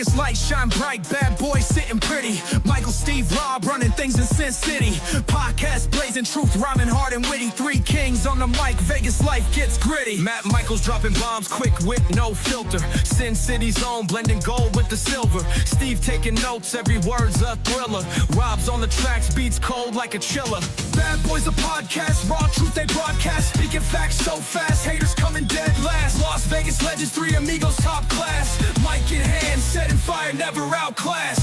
Vegas lights shine bright, bad boys sitting pretty. Michael, Steve, Rob running things in Sin City. Podcast blazing truth, rhyming hard and witty. Three kings on the mic, Vegas life gets gritty. Matt Michaels dropping bombs, quick wit, no filter. Sin City's own, blending gold with the silver. Steve taking notes, every word's a thriller. Rob's on the tracks, beats cold like a chiller. Badboyz a podcast, raw truth they broadcast. Speaking facts so fast, haters coming dead last. Las Vegas legends, three amigos top class. Mic in hand, setting fire, never outclassed.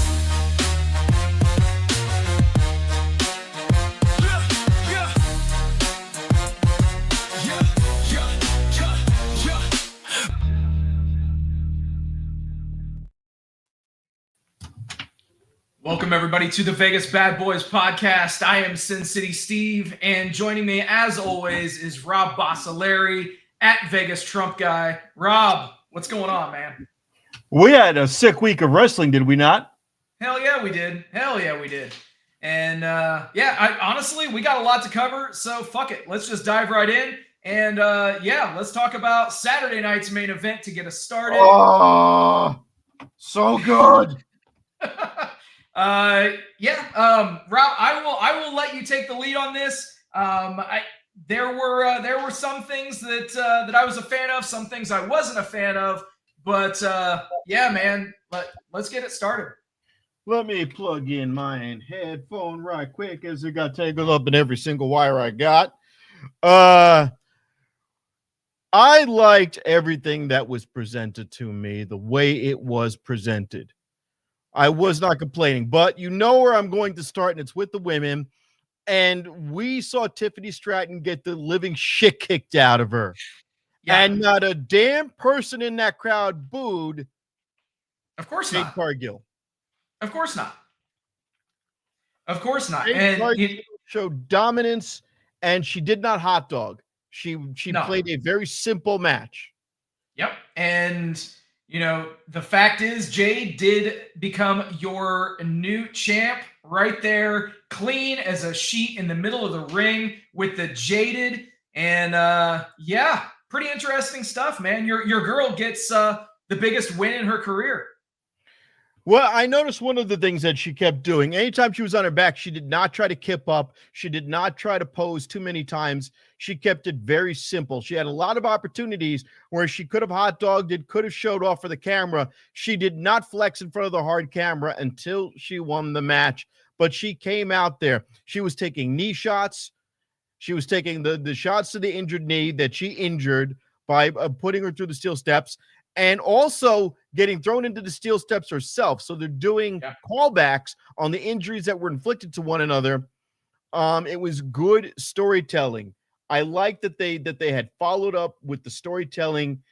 Welcome, everybody, to the Vegas Badboyz podcast. I am Sin City Steve, and joining me, as always, is Rob Bossaleri at Vegas Trump Guy. Rob, what's going on, man? We had a sick week of wrestling, did we not? Hell yeah, we did. Hell yeah, we did. And honestly, we got a lot to cover, so fuck it. Let's just dive right in. And let's talk about Saturday night's main event to get us started. Oh, so good. Rob, I will let you take the lead on this. There were some things that I was a fan of, some things I wasn't a fan of, but man, let's get it started. Let me plug in my headphone right quick, as it got tangled up in every single wire I got. I liked everything that was presented to me, the way it was presented. I was not complaining, but you know where I'm going to start, and it's with the women. And we saw Tiffany Stratton get the living shit kicked out of her. Yeah. And not a damn person in that crowd booed. Of course Jade not. Cargill. Of course not. Of course not. Jade and Cargill showed dominance, and she did not hot dog. She played a very simple match. Yep. And you know, the fact is, Jade did become your new champ right there, clean as a sheet in the middle of the ring with the Jaded. And pretty interesting stuff, man. Your girl gets the biggest win in her career. Well, I noticed one of the things that she kept doing. Anytime she was on her back, she did not try to kip up. She did not try to pose too many times. She kept it very simple. She had a lot of opportunities where she could have hot dogged it, could have showed off for the camera. She did not flex in front of the hard camera until she won the match. But she came out there. She was taking knee shots. She was taking the shots to the injured knee that she injured by putting her through the steel steps, and also getting thrown into the steel steps herself. So they're doing callbacks on the injuries that were inflicted to one another. It was good storytelling. I like that they had followed up with the storytelling,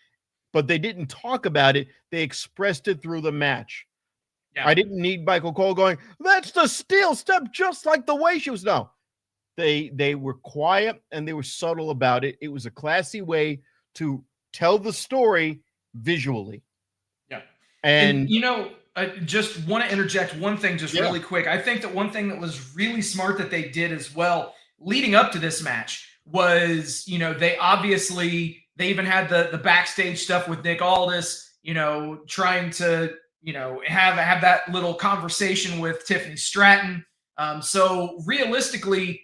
but they didn't talk about it. They expressed it through the match. Yeah. I didn't need Michael Cole going, "That's the steel step," just like the way she was. No, they were quiet and they were subtle about it. It was a classy way to tell the story visually. Yeah. And you know, I just want to interject one thing really quick. I think that one thing that was really smart that they did as well leading up to this match was, you know, they even had the backstage stuff with Nick Aldis, you know, trying to, you know, have that little conversation with Tiffany Stratton. So realistically,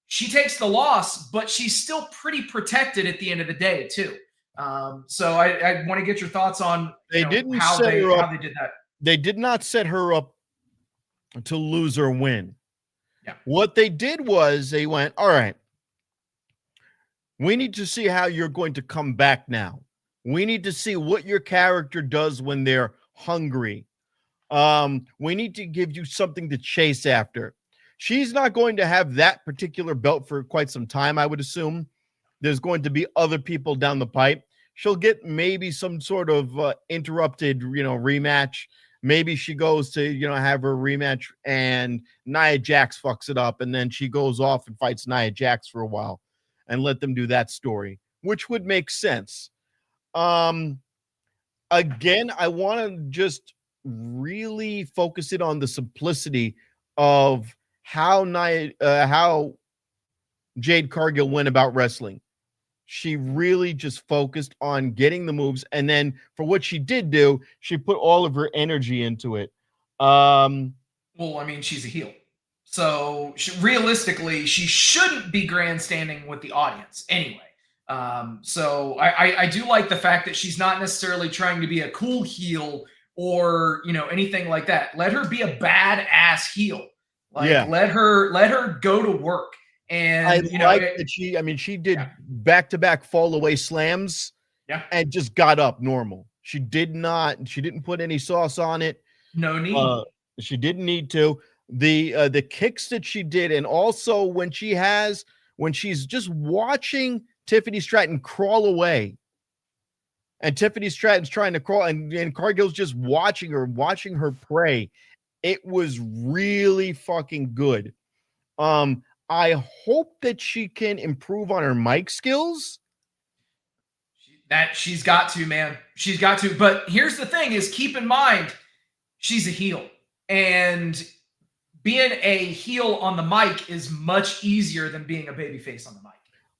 she takes the loss, but she's still pretty protected at the end of the day too. So I want to get your thoughts on how they did that. They did not set her up to lose or win. Yeah. What they did was they went, all right, we need to see how you're going to come back now. We need to see what your character does when they're hungry. We need to give you something to chase after. She's not going to have that particular belt for quite some time, I would assume. There's going to be other people down the pipe. She'll get maybe some sort of interrupted, rematch. Maybe she goes to, have her rematch and Nia Jax fucks it up. And then she goes off and fights Nia Jax for a while and let them do that story, which would make sense. Again, I want to just really focus it on the simplicity of how Jade Cargill went about wrestling. She really just focused on getting the moves. And then for what she did do, she put all of her energy into it. Well, I mean, she's a heel. So realistically, she shouldn't be grandstanding with the audience anyway. So I do like the fact that she's not necessarily trying to be a cool heel or, you know, anything like that. Let her be a badass heel. Like, Yeah. let her go to work. And I like that she did back-to-back fall away slams and just got up normal. She didn't put any sauce on it. No need. She didn't need to. The kicks that she did, and also when she's just watching Tiffany Stratton crawl away, and Tiffany Stratton's trying to crawl, and Cargill's just watching her pray. It was really fucking good. I hope that she can improve on her mic skills. That she's got to, man. She's got to. But here's the thing: is keep in mind, she's a heel, and being a heel on the mic is much easier than being a babyface on the mic.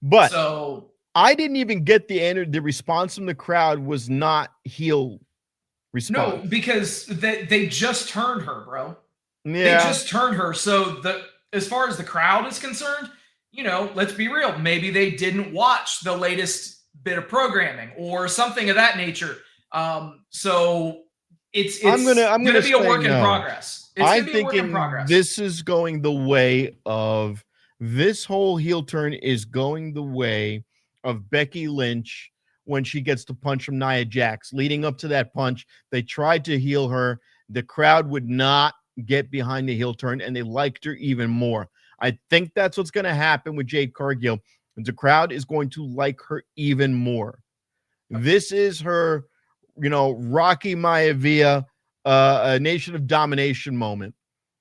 But so I didn't even get the response from the crowd was not heel response. No, because they just turned her, bro. Yeah. They just turned her. So as far as the crowd is concerned, you know, let's be real. Maybe they didn't watch the latest bit of programming or something of that nature. So it's gonna be a work in progress. I'm thinking this is going the way of this whole heel turn is going the way of Becky Lynch when she gets the punch from Nia Jax. Leading up to that punch, they tried to heel her. The crowd would not get behind the heel turn, and they liked her even more. I think that's what's going to happen with Jade Cargill. The crowd is going to like her even more. This is her, Rocky Maivia, a Nation of Domination moment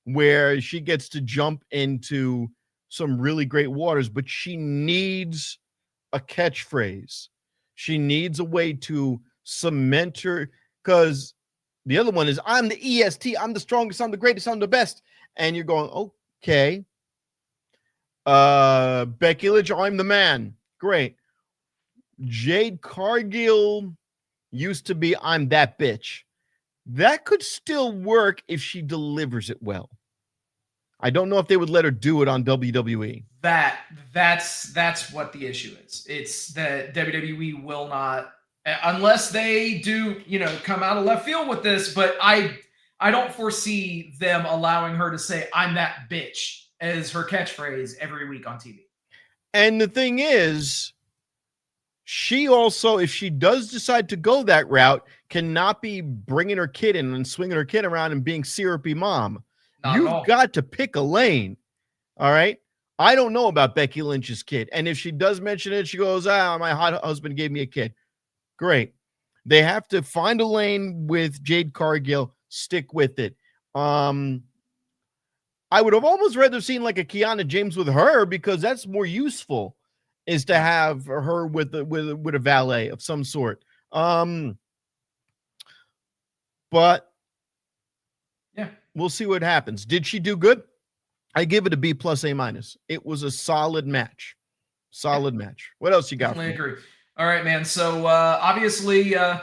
where she gets to jump into some really great waters, but she needs a catchphrase. She needs a way to cement her, because the other one is, I'm the EST, I'm the strongest, I'm the greatest, I'm the best. And you're going, okay. Becky Lynch, I'm the man. Great. Jade Cargill used to be, I'm that bitch. That could still work if she delivers it well. I don't know if they would let her do it on WWE. That's what the issue is. It's that WWE will not, unless they do, come out of left field with this. But I don't foresee them allowing her to say, I'm that bitch, as her catchphrase every week on TV. And the thing is, she also, if she does decide to go that route, cannot be bringing her kid in and swinging her kid around and being syrupy mom. You've got to pick a lane. All right. I don't know about Becky Lynch's kid. And if she does mention it, she goes, my hot husband gave me a kid. Great. They have to find a lane with Jade Cargill, stick with it. I would have almost rather seen like a Kiana James with her, because that's more useful, is to have her with a valet of some sort. But yeah, we'll see what happens. Did she do good? I give it a B+, A-. It was a solid match. Solid match. What else you got? I agree. All right, man. So obviously, do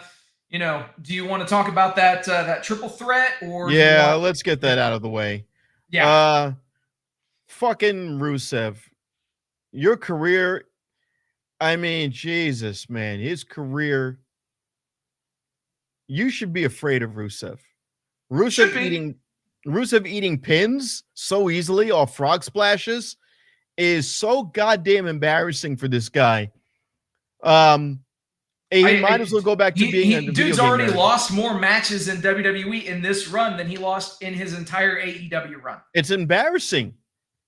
you want to talk about that triple threat, or? Yeah, let's get that out of the way. Yeah. Fucking Rusev. Your career, I mean, Jesus, man, his career. You should be afraid of Rusev. Rusev eating pins so easily off frog splashes is so goddamn embarrassing for this guy. He might as well go back to being a dude's already lost more matches in WWE in this run than he lost in his entire AEW run. It's embarrassing.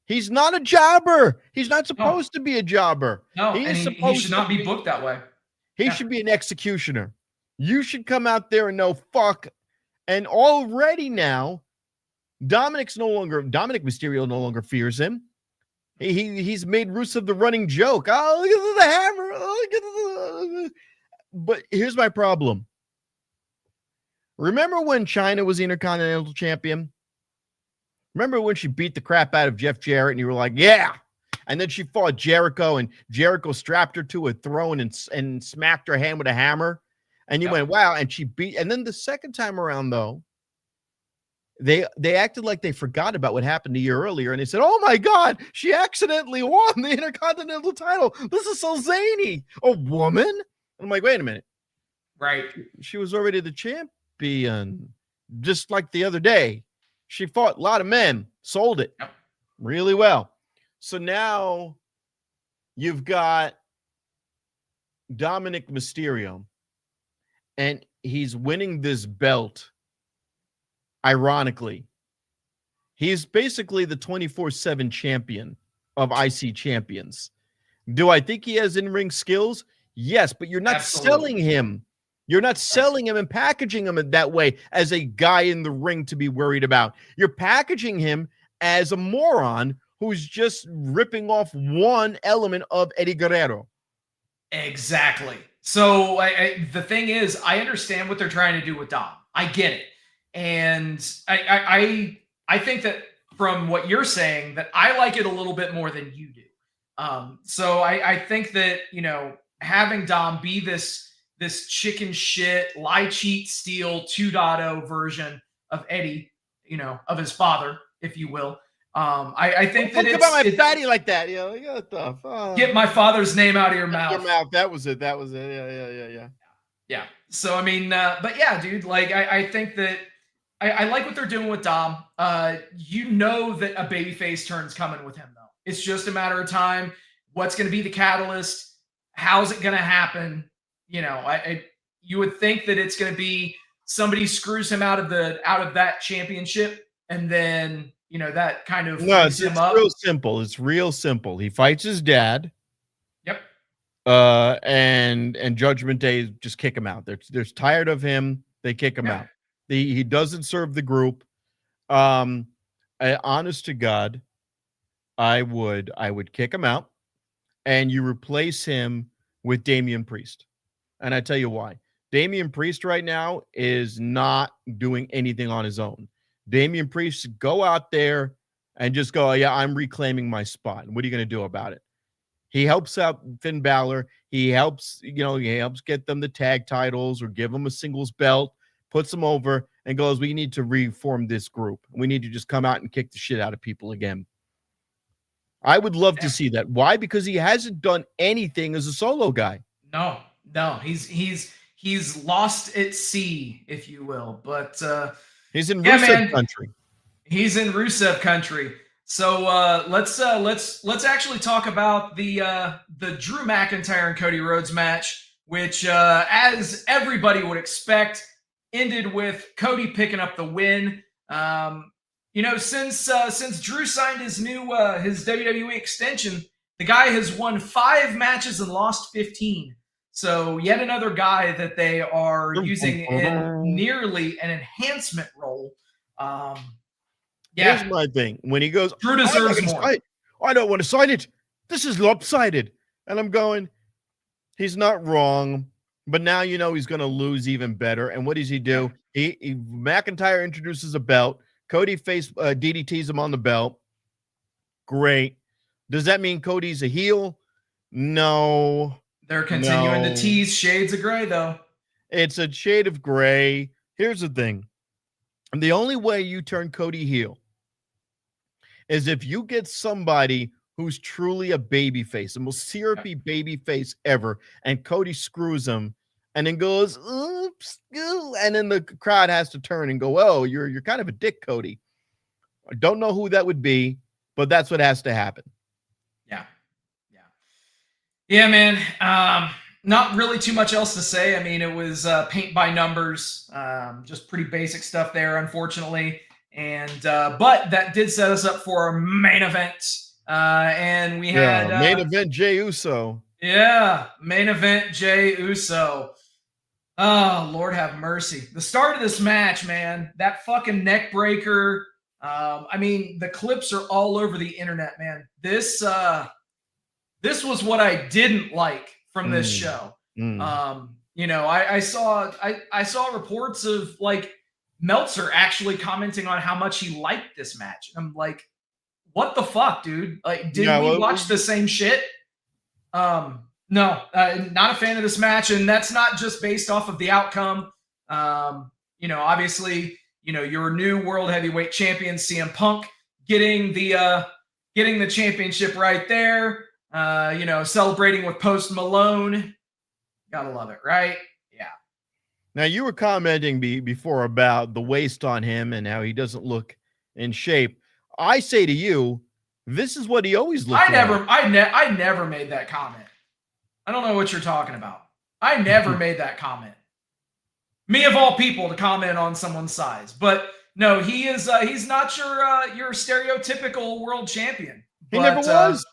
He's not a jobber. He's not supposed to be a jobber. No, he should not be booked that way. He should be an executioner. You should come out there and know, fuck. And already now, Dominic Mysterio no longer fears him. He's made Rusev the running joke. Oh, look at the hammer. Oh, look at the... But here's my problem. Remember when Chyna was the Intercontinental Champion? Remember when she beat the crap out of Jeff Jarrett and you were like, yeah. And then she fought Jericho, and Jericho strapped her to a throne and smacked her hand with a hammer. And you went, wow. And she beat. And then the second time around, though, they acted like they forgot about what happened a year earlier, and they said, "Oh my God, she accidentally won the Intercontinental title. This is so zany. A woman?" I'm like, wait a minute. Right. She was already the champion. Just like the other day, she fought a lot of men, sold it really well. So now you've got Dominic Mysterio, and he's winning this belt. Ironically, he's basically the 24/7 champion of IC champions. Do I think he has in-ring skills? Yes, but you're not selling him. You're not selling him and packaging him in that way as a guy in the ring to be worried about. You're packaging him as a moron who's just ripping off one element of Eddie Guerrero. Exactly. So the thing is, I understand what they're trying to do with Dom. I get it. And I think that from what you're saying, that I like it a little bit more than you do. So I think that, you know, having Dom be this chicken shit, lie, cheat, steal 2.0 version of Eddie, you know, of his father, if you will. I think that it's about my fatty like that. You know, what the fuck? Get my father's name out of your mouth. Your mouth. That was it. Yeah. So I mean, but yeah, dude. Like I think that. I like what they're doing with Dom. You know that a babyface turn's coming with him, though. It's just a matter of time. What's going to be the catalyst? How's it going to happen? You know, you would think that it's going to be somebody screws him out of that championship, and then you know that kind of it's real simple. It's real simple. He fights his dad. Yep. And Judgment Day just kick him out. They're tired of him. They kick him out. He doesn't serve the group. Honest to God, I would kick him out, and you replace him with Damian Priest. And I tell you why. Damian Priest right now is not doing anything on his own. Damian Priest, go out there and just go, yeah, I'm reclaiming my spot. And what are you going to do about it? He helps out Finn Balor. He helps get them the tag titles or give them a singles belt. Puts them over and goes, we need to reform this group. We need to just come out and kick the shit out of people again. I would love to see that. Why? Because he hasn't done anything as a solo guy. No. He's lost at sea, if you will. But he's in Rusev country. He's in Rusev country. So let's actually talk about the Drew McIntyre and Cody Rhodes match, which as everybody would expect, ended with Cody picking up the win. You know, since Drew signed his new his WWE extension, the guy has won 5 matches and lost 15. So yet another guy that they are using in nearly an enhancement role. Here's my thing. When he goes, Drew deserves more. I don't want to sign it. This is lopsided. And I'm going, he's not wrong. But now you know he's going to lose even better. And what does he do? McIntyre introduces a belt. Cody DDTs him on the belt. Great. Does that mean Cody's a heel? No. They're continuing to tease shades of gray, though. It's a shade of gray. Here's the thing. The only way you turn Cody heel is if you get somebody who's truly a babyface, the most syrupy babyface ever, and Cody screws him and then goes, oops, and then the crowd has to turn and go, oh, you're kind of a dick, Cody. I don't know who that would be, but that's what has to happen. Yeah, man. Not really too much else to say. I mean, it was paint by numbers, just pretty basic stuff there, unfortunately. And but that did set us up for our main event. And we had main event Jey Uso. Yeah, main event Jey Uso. Oh, Lord have mercy. The start of this match, man, that fucking neck breaker. I mean, the clips are all over the internet, man. This was what I didn't like from this show. You know, I saw reports of like Meltzer actually commenting on how much he liked this match. I'm like, what the fuck, dude? Like, did Yeah, we well, watch the same shit? No, not a fan of this match, and that's not just based off of the outcome. Obviously, your new world heavyweight champion CM Punk getting the championship right there. Celebrating with Post Malone. Gotta love it, right? Yeah. Now, you were commenting before about the waist on him and how he doesn't look in shape. I say to you, this is what he always looked like. I never made that comment. I don't know what you're talking about. I never made that comment. Me of all people to comment on someone's size, but no, he's not your stereotypical world champion. He never was.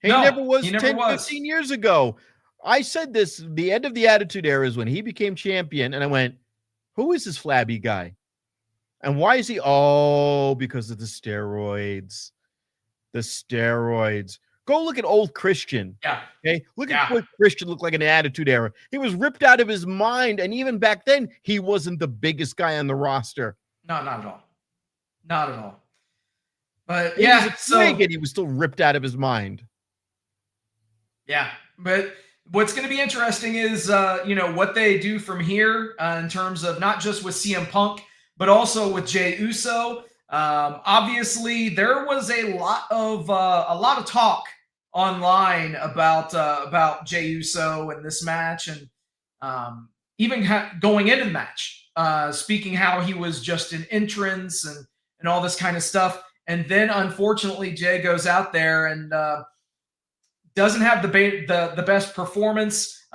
He never was he never 10, was. 15 years ago. I said this, the end of the Attitude Era is when he became champion, and I went, who is this flabby guy? And why is he? Oh, because of the steroids. The steroids. Go look at old Christian. Yeah. Okay. Look at what Christian looked like in the Attitude Era. He was ripped out of his mind. And even back then, he wasn't the biggest guy on the roster. No, not at all. Not at all. But he was still ripped out of his mind. Yeah. But what's going to be interesting is, what they do from here in terms of not just with CM Punk, but also with Jey Uso. Obviously, there was a lot of talk online about Jey Uso and this match, and even going into the match, speaking how he was just an entrance and all this kind of stuff. And then, unfortunately, Jey goes out there and doesn't have the best performance.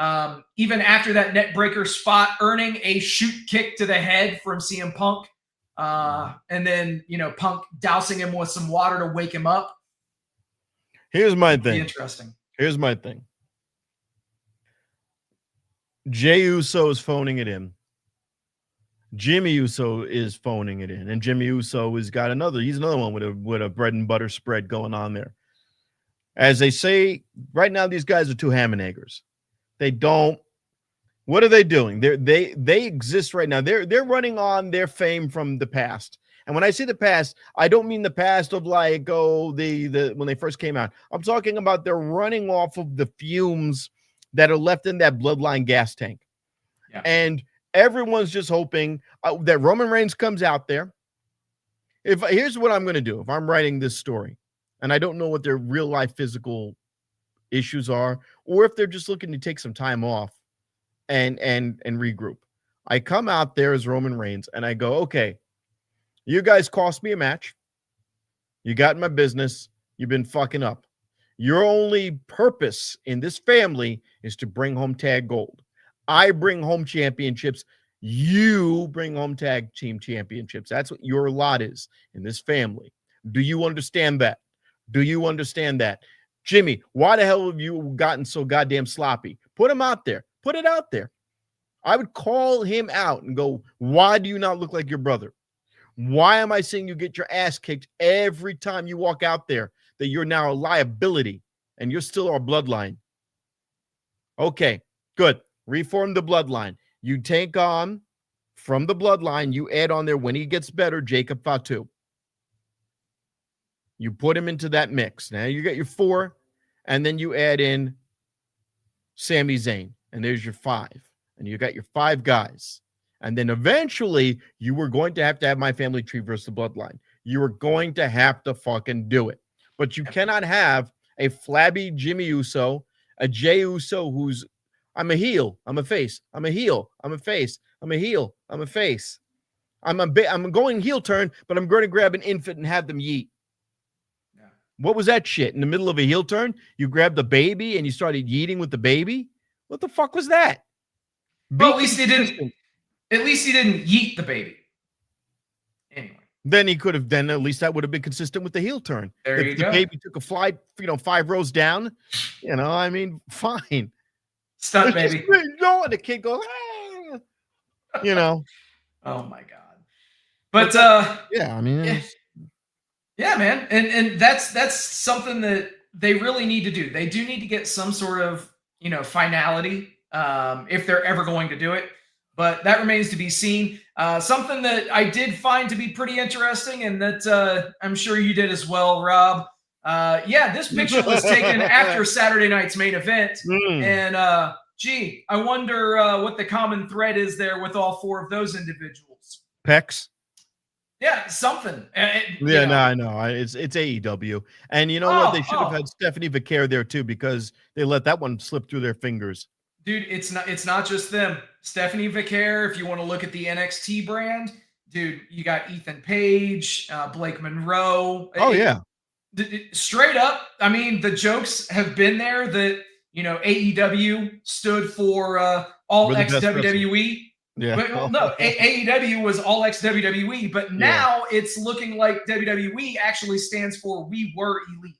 Even after that net breaker spot, earning a shoot kick to the head from CM Punk. And then, Punk dousing him with some water to wake him up. Here's my thing. Interesting. Here's my thing. Jey Uso is phoning it in. Jimmy Uso is phoning it in. And Jimmy Uso he's another one with a bread and butter spread going on there. As they say, right now, these guys are two ham and eggers. What are they doing? They exist right now. They're running on their fame from the past. And when I say the past, I don't mean the past of like, when they first came out. I'm talking about they're running off of the fumes that are left in that bloodline gas tank. Yeah. And everyone's just hoping that Roman Reigns comes out there. Here's what I'm going to do. If I'm writing this story and I don't know what their real life physical issues are, or if they're just looking to take some time off and regroup, I come out there as Roman Reigns and I go, okay, you guys cost me a match. You got in my business. You've been fucking up. Your only purpose in this family is to bring home tag gold. I bring home championships. You bring home tag team championships. That's what your lot is in this family. Do you understand that? Do you understand that? Jimmy, why the hell have you gotten so goddamn sloppy? Put him out there. Put it out there. I would call him out and go, why do you not look like your brother? Why am I seeing you get your ass kicked every time you walk out there, that you're now a liability and you're still our bloodline? Okay, good. Reform the bloodline. You take on from the bloodline, you add on there when he gets better, Jacob Fatu. You put him into that mix. Now you got your 4, and then you add in Sami Zayn, and there's your 5. And you got your 5 guys. And then eventually you were going to have My Family Tree versus the Bloodline. You were going to have to fucking do it. But you cannot have a flabby Jimmy Uso, a Jey Uso who's, I'm a heel, I'm a face, I'm a heel, I'm a face, I'm a heel, I'm a face. I'm going heel turn, but I'm going to grab an infant and have them yeet. Yeah. What was that shit? In the middle of a heel turn, you grabbed the baby and you started yeeting with the baby? What the fuck was that? Well, at least he didn't yeet the baby. Anyway. Then he could have, at least that would have been consistent with the heel turn. There you go. The baby took a flight, 5 rows down, fine. Stunt baby. And the kid goes, Oh my God. But yeah, yeah, man. And that's something that they really need to do. They do need to get some sort of, finality if they're ever going to do it. but that remains to be seen. Something that I did find to be pretty interesting, and that I'm sure you did as well, Rob. Yeah, this picture was taken after Saturday night's main event, and gee, I wonder what the common thread is there with all four of those individuals. Pecs. Yeah, something. Yeah, no, I know. It's AEW, and you know what? They should have had Stephanie Vaquer there too, because they let that one slip through their fingers. Dude, it's not just them. Stephanie Vaquer, if you want to look at the NXT brand, dude, you got Ethan Page, Blake Monroe. Oh yeah. Straight up, I mean, the jokes have been there that, you know, AEW stood for all ex WWE. Yeah. But, well, no, AEW was all ex WWE, but now it's looking like WWE actually stands for We Were Elite.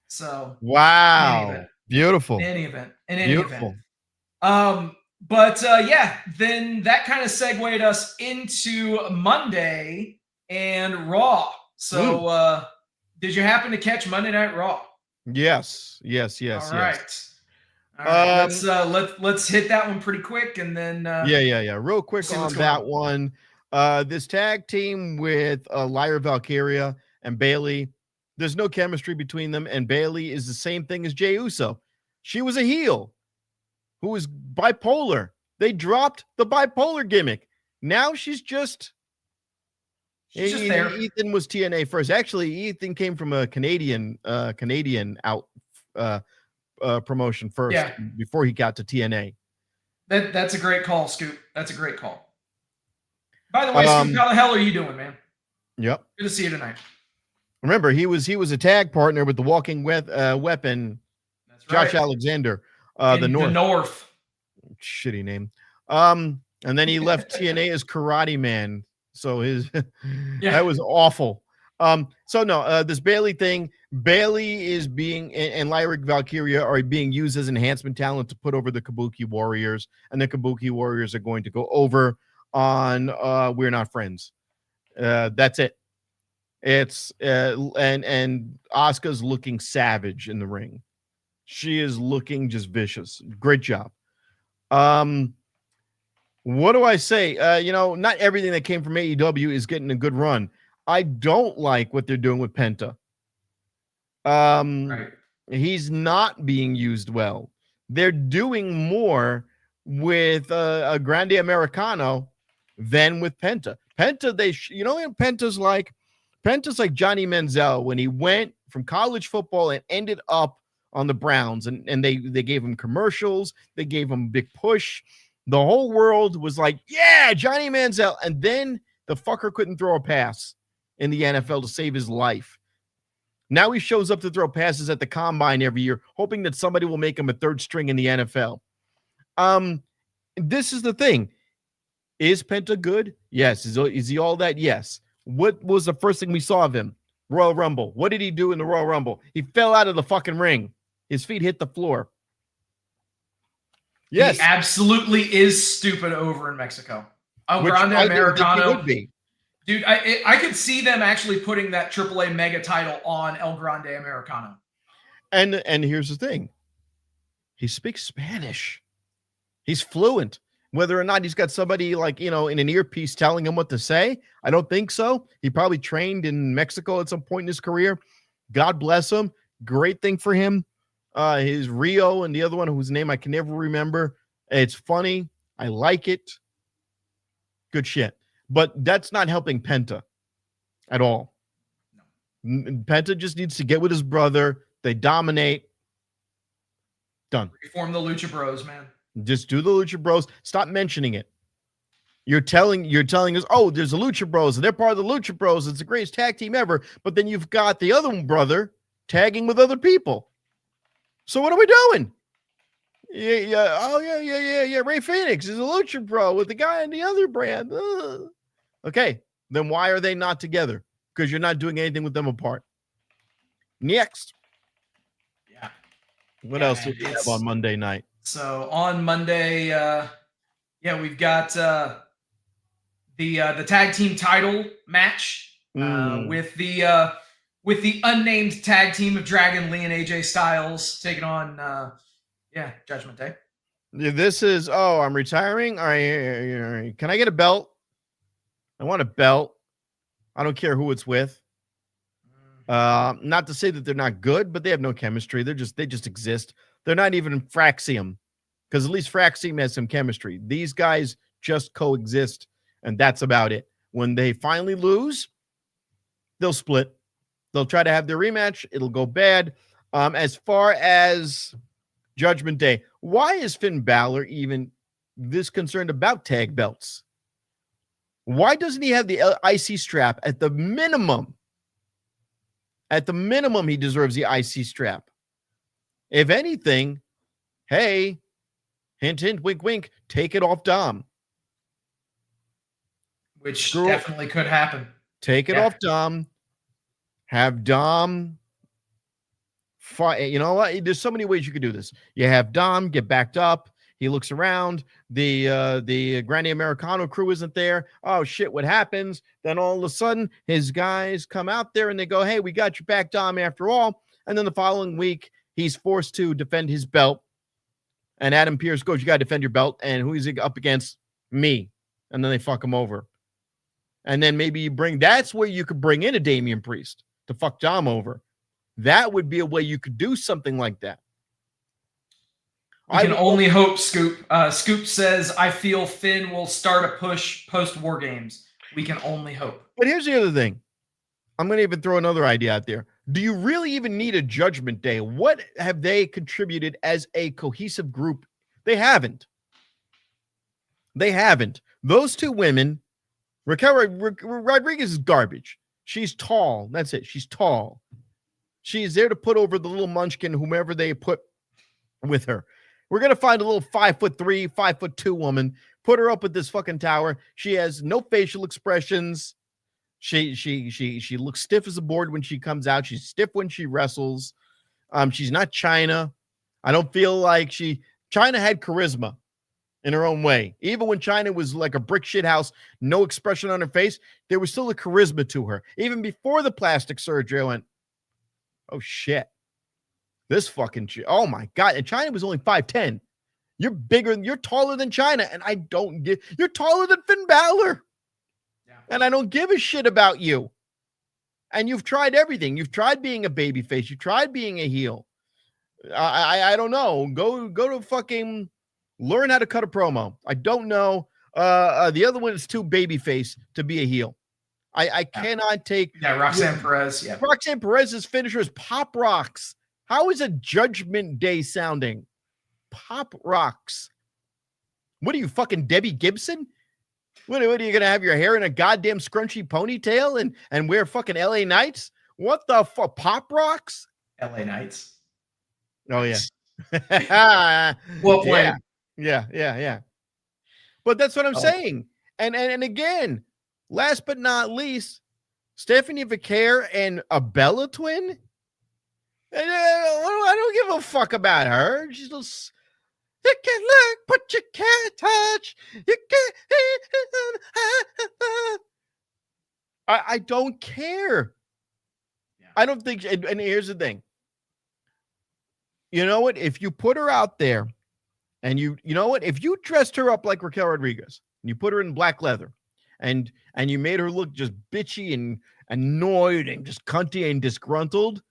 So wow, beautiful. In any event. But yeah, then that kind of segued us into Monday and Raw. So did you happen to catch Monday Night Raw? Yes. All right. Let's hit that one pretty quick, and then real quick on that one. This tag team with Lyra Valkyria and Bayley, there's no chemistry between them, and Bayley is the same thing as Jey Uso. She was a heel who was bipolar. They dropped the bipolar gimmick. Now she's just there. Ethan was TNA first. Actually, Ethan came from a Canadian out promotion first before he got to TNA. That's a great call, Scoop. That's a great call. By the way, Scoop, how the hell are you doing, man? Yep. Good to see you tonight. Remember, he was a tag partner with the Walking Weapon. That's Josh Alexander, the North. Shitty name. And then he left TNA as Karate Man. So that was awful. So no, this Bayley thing, Bayley is being, and Lyric Valkyria are being used as enhancement talent to put over the Kabuki Warriors, and the Kabuki Warriors are going to go over on We're Not Friends. That's it. It's and Asuka's looking savage in the ring. She is looking just vicious. Great job. What do I say? Not everything that came from AEW is getting a good run. I don't like what they're doing with Penta. He's not being used well. They're doing more with a Grande Americano than with Penta. Penta, Penta's like Johnny Manziel when he went from college football and ended up on the Browns, and they gave him commercials, they gave him a big push. The whole world was like, yeah, Johnny Manziel, and then the fucker couldn't throw a pass in the NFL to save his life. Now he shows up to throw passes at the combine every year, hoping that somebody will make him a third string in the NFL. This is the thing. Is Penta good? Yes. Is he all that? Yes. What was the first thing we saw of him? Royal Rumble. What did he do in the Royal Rumble? He fell out of the fucking ring. His feet hit the floor. Yes. He absolutely is stupid over in Mexico. Grande Americano. Would be. Dude, I could see them actually putting that AAA mega title on El Grande Americano. And here's the thing. He speaks Spanish. He's fluent. Whether or not he's got somebody in an earpiece telling him what to say, I don't think so. He probably trained in Mexico at some point in his career. God bless him. Great thing for him. His Rio and the other one whose name I can never remember. It's funny. I like it. Good shit. But that's not helping Penta at all. No. Penta just needs to get with his brother. They dominate. Done. Reform the Lucha Bros, man. Just do the Lucha Bros. Stop mentioning it. You're telling us, oh, there's the Lucha Bros, and they're part of the Lucha Bros. It's the greatest tag team ever. But then you've got the other brother tagging with other people. So what are we doing? Yeah. Ray Phoenix is a Lucha Bro with the guy in the other brand. Okay, then why are they not together? Because you're not doing anything with them apart. Next. Yeah. What else did we have on Monday night? So on Monday, we've got the tag team title match with the unnamed tag team of Dragon Lee and AJ Styles taking on Judgment Day. This is, oh, I'm retiring. All right. Can I get a belt? I want a belt. I don't care who it's with. Not to say that they're not good, but they have no chemistry. They just exist. They're not even Fraxium, because at least Fraxium has some chemistry. These guys just coexist, and that's about it. When they finally lose, they'll split. They'll try to have their rematch. It'll go bad. As far as Judgment Day, why is Finn Balor even this concerned about tag belts? Why doesn't he have the IC strap at the minimum? At the minimum, he deserves the IC strap. If anything, hey, hint, hint, wink, wink, take it off Dom. Which definitely could happen. Take it off Dom. Have Dom fight. You know what? There's so many ways you could do this. You have Dom get backed up. He looks around. The Grande Americano crew isn't there. Oh shit! What happens? Then all of a sudden, his guys come out there and they go, "Hey, we got your back, Dom. After all." And then the following week, he's forced to defend his belt. And Adam Pearce goes, "You got to defend your belt." And who is he up against? Me. And then they fuck him over. And then maybe you that's where you could bring in a Damian Priest to fuck Dom over. That would be a way you could do something like that. I can only hope, Scoop. Scoop says, I feel Finn will start a push post-War Games. We can only hope. But here's the other thing. I'm going to even throw another idea out there. Do you really even need a Judgment Day? What have they contributed as a cohesive group? They haven't. They haven't. Those two women, Raquel Rodriguez is garbage. She's tall. That's it. She's tall. She's there to put over the little munchkin, whomever they put with her. We're going to find a little 5'3", 5'2" woman, put her up at this fucking tower. She has no facial expressions. She looks stiff as a board when she comes out. She's stiff when she wrestles. She's not China. I don't feel like China had charisma in her own way. Even when China was like a brick shit house, no expression on her face, there was still a charisma to her. Even before the plastic surgery, I went, oh shit. This fucking shit. Oh my God. And China was only 5'10". You're bigger, you're taller than China. And I don't give, you're taller than Finn Balor. Yeah. And I don't give a shit about you. And you've tried everything. You've tried being a babyface. You tried being a heel. I don't know. Go to fucking learn how to cut a promo. I don't know. The other one is too babyface to be a heel. I cannot take. Yeah, Roxanne Perez. Yeah. Roxanne Perez's finisher is Pop Rocks. How is a Judgment Day sounding? Pop Rocks. What are you, fucking Debbie Gibson? What are you going to have your hair in a goddamn scrunchy ponytail and wear fucking LA Knights? What the fuck? Pop Rocks? LA Knights. Oh, yeah. Well played. Yeah. But that's what I'm saying. And again, last but not least, Stephanie Vaquer and a Bella twin? I don't give a fuck about her. She's just, you can look, but you can't touch. You can't. I don't care. Yeah. I don't think. And here's the thing. You know what? If you put her out there, and you know what? If you dressed her up like Raquel Rodriguez, and you put her in black leather, and you made her look just bitchy and annoyed and just cunty and disgruntled,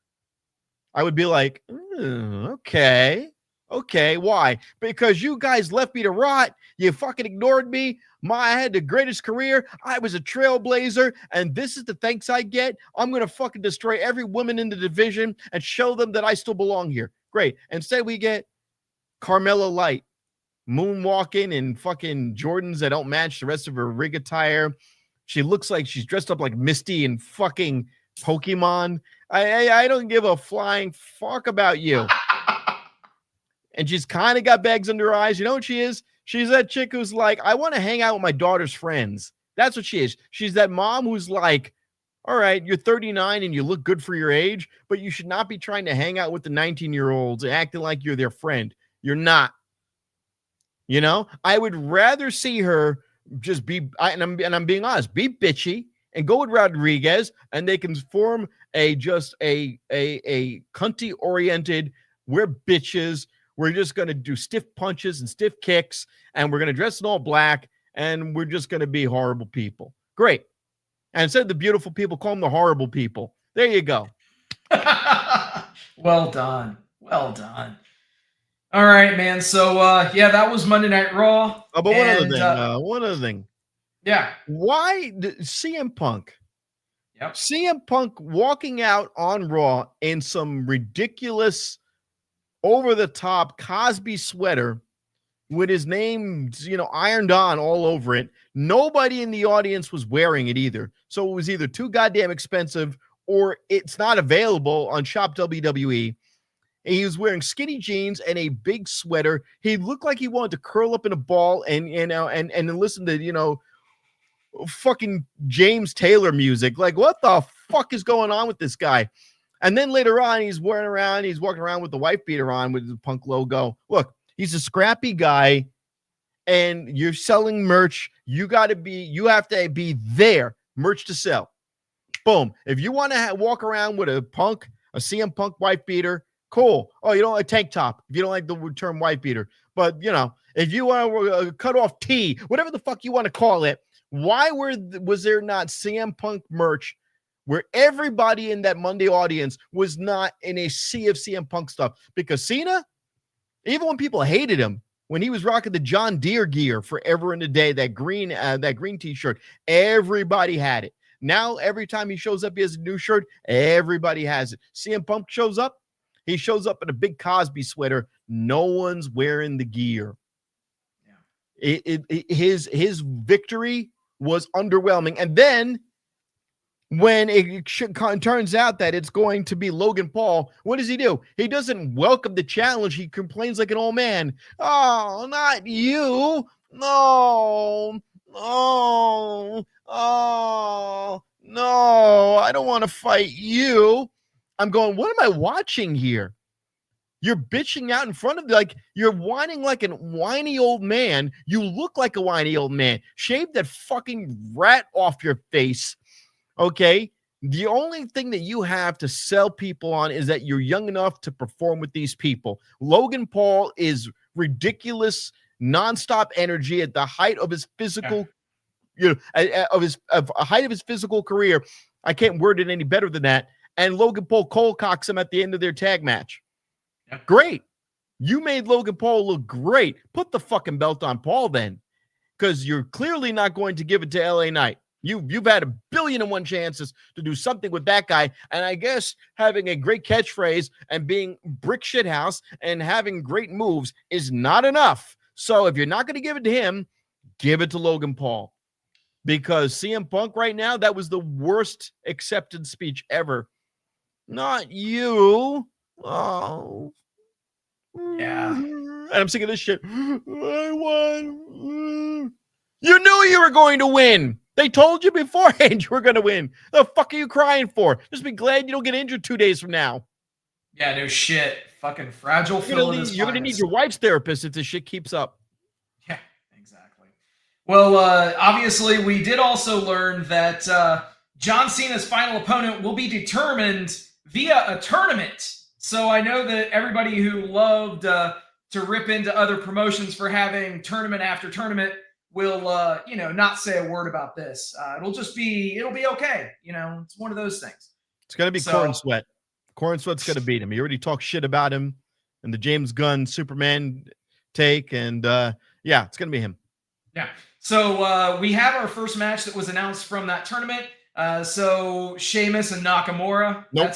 I would be like, okay. Why? Because you guys left me to rot. You fucking ignored me. I had the greatest career. I was a trailblazer. And this is the thanks I get. I'm going to fucking destroy every woman in the division and show them that I still belong here. Great. Instead, we get Carmella Light moonwalking in fucking Jordans that don't match the rest of her rig attire. She looks like she's dressed up like Misty and fucking Pokemon. I don't give a flying fuck about you. And she's kind of got bags under her eyes. You know what she is? She's that chick who's like, I want to hang out with my daughter's friends. That's what she is. She's that mom who's like, all right, you're 39 and you look good for your age, but you should not be trying to hang out with the 19-year-olds and acting like you're their friend. You're not. You know, I would rather see her just be, and I'm being honest, be bitchy and go with Rodriguez, and they can form a cunty oriented, we're bitches, we're just going to do stiff punches and stiff kicks, and we're going to dress in all black, and we're just going to be horrible people. Great. And instead of the beautiful people, call them the horrible people. There you go. Well done. Well done. All right, man. So, yeah, that was Monday Night Raw. Oh, but one other thing. Yeah. Why CM Punk? Yep. CM Punk walking out on Raw in some ridiculous, over-the-top Cosby sweater with his name, ironed on all over it. Nobody in the audience was wearing it either. So it was either too goddamn expensive or it's not available on Shop WWE. And he was wearing skinny jeans and a big sweater. He looked like he wanted to curl up in a ball and listen to, fucking James Taylor music. Like, what the fuck is going on with this guy? And then later on, he's walking around with the wife beater on with the Punk logo. Look, he's a scrappy guy, and you're selling merch. You have to be there, merch to sell. Boom. If you want to walk around with a CM Punk wife beater, cool. Oh, you don't like tank top if you don't like the term wife beater. But, if you want to cut off tee, whatever the fuck you want to call it, why was there not CM Punk merch where everybody in that Monday audience was not in a sea of CM Punk stuff? Because Cena, even when people hated him, when he was rocking the John Deere gear forever in the day, that green t-shirt, everybody had it. Now, every time he shows up, he has a new shirt. Everybody has it. CM Punk shows up. He shows up in a big Cosby sweater. No one's wearing the gear. Yeah. His victory was underwhelming. And then when it turns out that it's going to be Logan Paul, what does he do? He doesn't welcome the challenge. He complains like an old man. Oh, not you. No, I don't want to fight you. I'm going, what am I watching here? You're bitching out in front of, you're whining like a whiny old man. You look like a whiny old man. Shave that fucking rat off your face. Okay? The only thing that you have to sell people on is that you're young enough to perform with these people. Logan Paul is ridiculous, nonstop energy at the height of his physical, height of his physical career. I can't word it any better than that. And Logan Paul cold-cocks him at the end of their tag match. Yeah. Great. You made Logan Paul look great. Put the fucking belt on Paul then, because you're clearly not going to give it to LA Knight. You've had 1,000,000,001 chances to do something with that guy, and I guess having a great catchphrase and being brick shithouse and having great moves is not enough. So if you're not going to give it to him, give it to Logan Paul, because CM Punk right now, that was the worst accepted speech ever. Not you. Oh, yeah. And I'm sick of this shit. I won. You knew you were going to win. They told you beforehand you were going to win. The fuck are you crying for? Just be glad you don't get injured 2 days from now. Yeah, no shit. Fucking fragile. You're going to need your wife's therapist if this shit keeps up. Yeah, exactly. Well, obviously, we did also learn that John Cena's final opponent will be determined via a tournament. So I know that everybody who loved to rip into other promotions for having tournament after tournament will, not say a word about this. It'll be okay. It's one of those things. It's going to be Corn Sweat. Corn Sweat's going to beat him. He already talked shit about him in the James Gunn Superman take. And it's going to be him. Yeah. So we have our first match that was announced from that tournament. So Sheamus and Nakamura. Nope.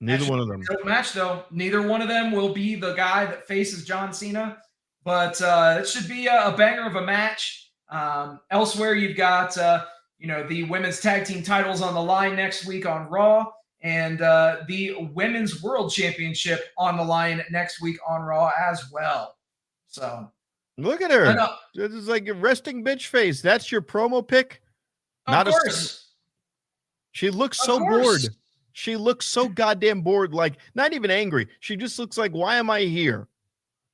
Neither That one of them. Match though. Neither one of them will be the guy that faces John Cena, but it should be a banger of a match. Elsewhere, you've got the women's tag team titles on the line next week on Raw, and the women's world championship on the line next week on Raw as well. So look at her. This is like a resting bitch face. That's your promo pick. Of course. She looks so bored. She looks so goddamn bored, like not even angry. She just looks like, why am I here?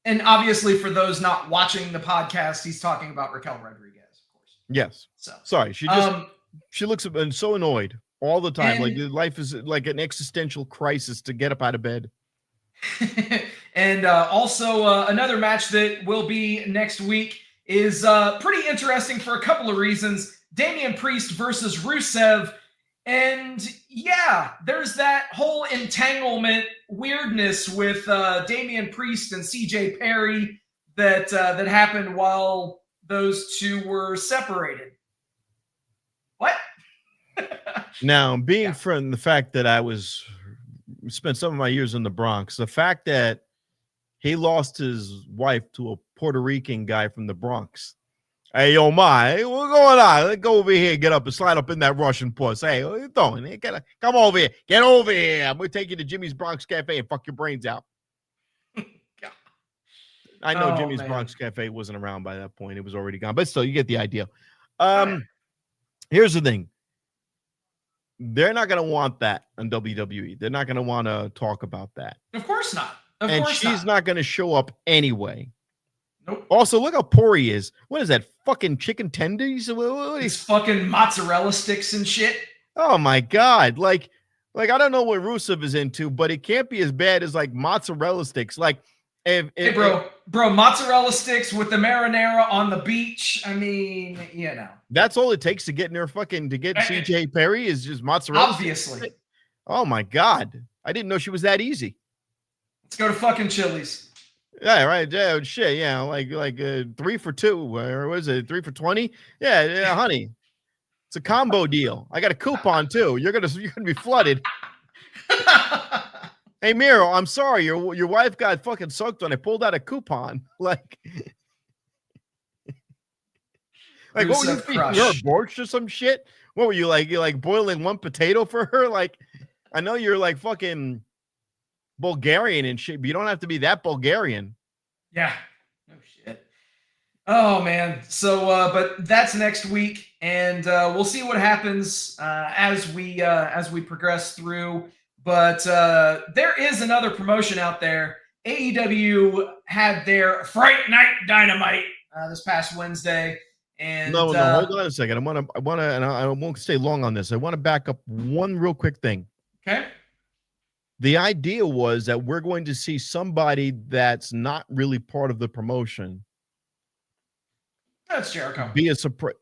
And obviously, for those not watching the podcast, he's talking about Raquel Rodriguez, of course. Yes. So sorry. She looks so annoyed all the time. Like life is like an existential crisis to get up out of bed. And also another match that will be next week is pretty interesting for a couple of reasons. Damian Priest versus Rusev. And yeah, there's that whole entanglement weirdness with Damian Priest and CJ Perry that happened while those two were separated. What? Now, being from the fact that I spent some of my years in the Bronx, the fact that he lost his wife to a Puerto Rican guy from the Bronx. Hey, yo, what's going on? Let's go over here, get up and slide up in that Russian puss. Hey, what are you doing? Hey, come over here. Get over here. I'm going to take you to Jimmy's Bronx Cafe and fuck your brains out. I know Jimmy's Bronx Cafe wasn't around by that point. It was already gone. But still, you get the idea. Here's the thing. They're not going to want that on WWE. They're not going to want to talk about that. Of course not. And she's not going to show up anyway. Nope. Also, look how poor he is. What is that? Fucking chicken tenders? It's fucking mozzarella sticks and shit. Oh my God. Like I don't know what Rusev is into, but it can't be as bad as like mozzarella sticks. Like hey, bro, mozzarella sticks with the marinara on the beach. I mean, you know. That's all it takes to get CJ Perry is just mozzarella obviously. Sticks. Oh my God. I didn't know she was that easy. Let's go to fucking Chili's. Yeah, right. Yeah, shit. Yeah, like 3 for 2. Or was it 3 for 20? Yeah, honey. It's a combo deal. I got a coupon too. You're gonna be flooded. Hey Miro, I'm sorry. Your wife got fucking sucked on. I pulled out a coupon. Like what were you feeding her? Borscht or some shit? What were you like? You like boiling one potato for her? Like, I know you're like fucking Bulgarian and shit, but you don't have to be that Bulgarian. Yeah. No shit. Oh man. So but that's next week, and we'll see what happens as we progress through. But there is another promotion out there. AEW had their Fright Night Dynamite this past Wednesday. And no, hold on a second. I want to, and I won't stay long on this. I want to back up one real quick thing. Okay. The idea was that we're going to see somebody that's not really part of the promotion. That's Jericho. Be a surprise.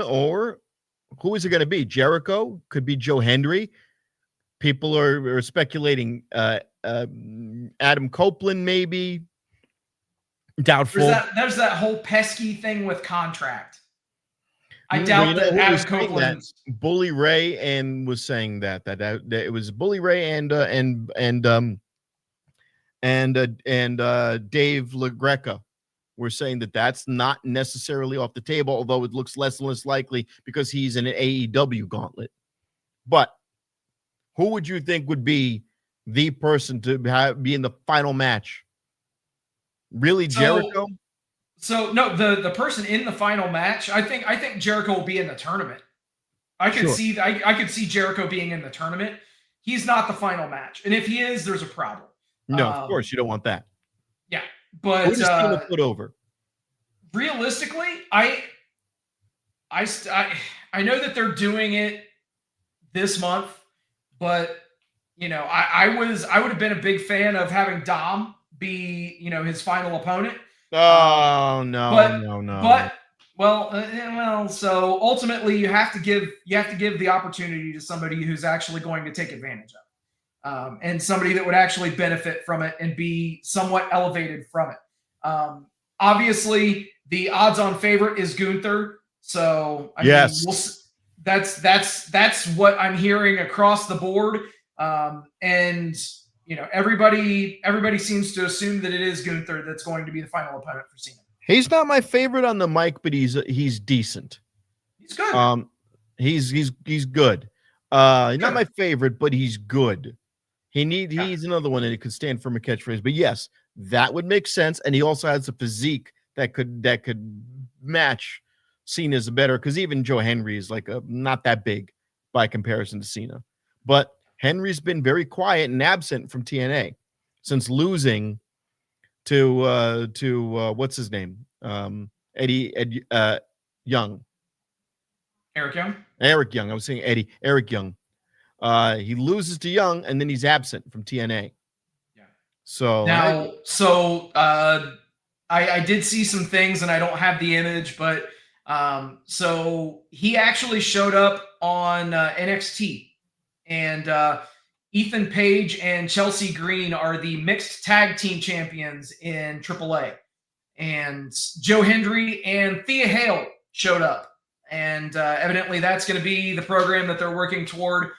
Or who is it going to be? Jericho? Could be Joe Hendry. People are speculating Adam Copeland, maybe. Doubtful. There's that whole pesky thing with contract. I doubt that Adam Copeland. Bully Ray and was saying that it was Bully Ray and Dave LaGreca were saying that that's not necessarily off the table, although it looks less and less likely because he's in an AEW gauntlet. But who would you think would be the person to be in the final match? Really, Jericho? So no, the person in the final match, I think Jericho will be in the tournament. I could see Jericho being in the tournament. He's not the final match, and if he is, there's a problem. No, of course you don't want that. Yeah, but who's Cena put over? Realistically, I know that they're doing it this month, but you know, I would have been a big fan of having Dom be, you know, his final opponent. Oh no. But so ultimately you have to give the opportunity to somebody who's actually going to take advantage of it, and somebody that would actually benefit from it and be somewhat elevated from it. Obviously, the odds-on favorite is Gunther. So I mean, that's what I'm hearing across the board, and. You know, everybody seems to assume that it is Gunther that's going to be the final opponent for Cena. He's not my favorite on the mic, but he's decent. He's good. He's good. Not my favorite, but he's good. He's another one that could stand for a catchphrase. But yes, that would make sense. And he also has a physique that could match Cena's better, because even Joe Henry is like not that big by comparison to Cena. But Henry's been very quiet and absent from TNA since losing to what's his name? Young. Eric Young? Eric Young. I was saying Eddie. Eric Young. He loses to Young, and then he's absent from TNA. Yeah. So Now, I did see some things, and I don't have the image, but so he actually showed up on NXT, and Ethan Page and Chelsea Green are the mixed tag team champions in AAA, and Joe Hendry and Thea Hale showed up, and evidently that's going to be the program that they're working toward.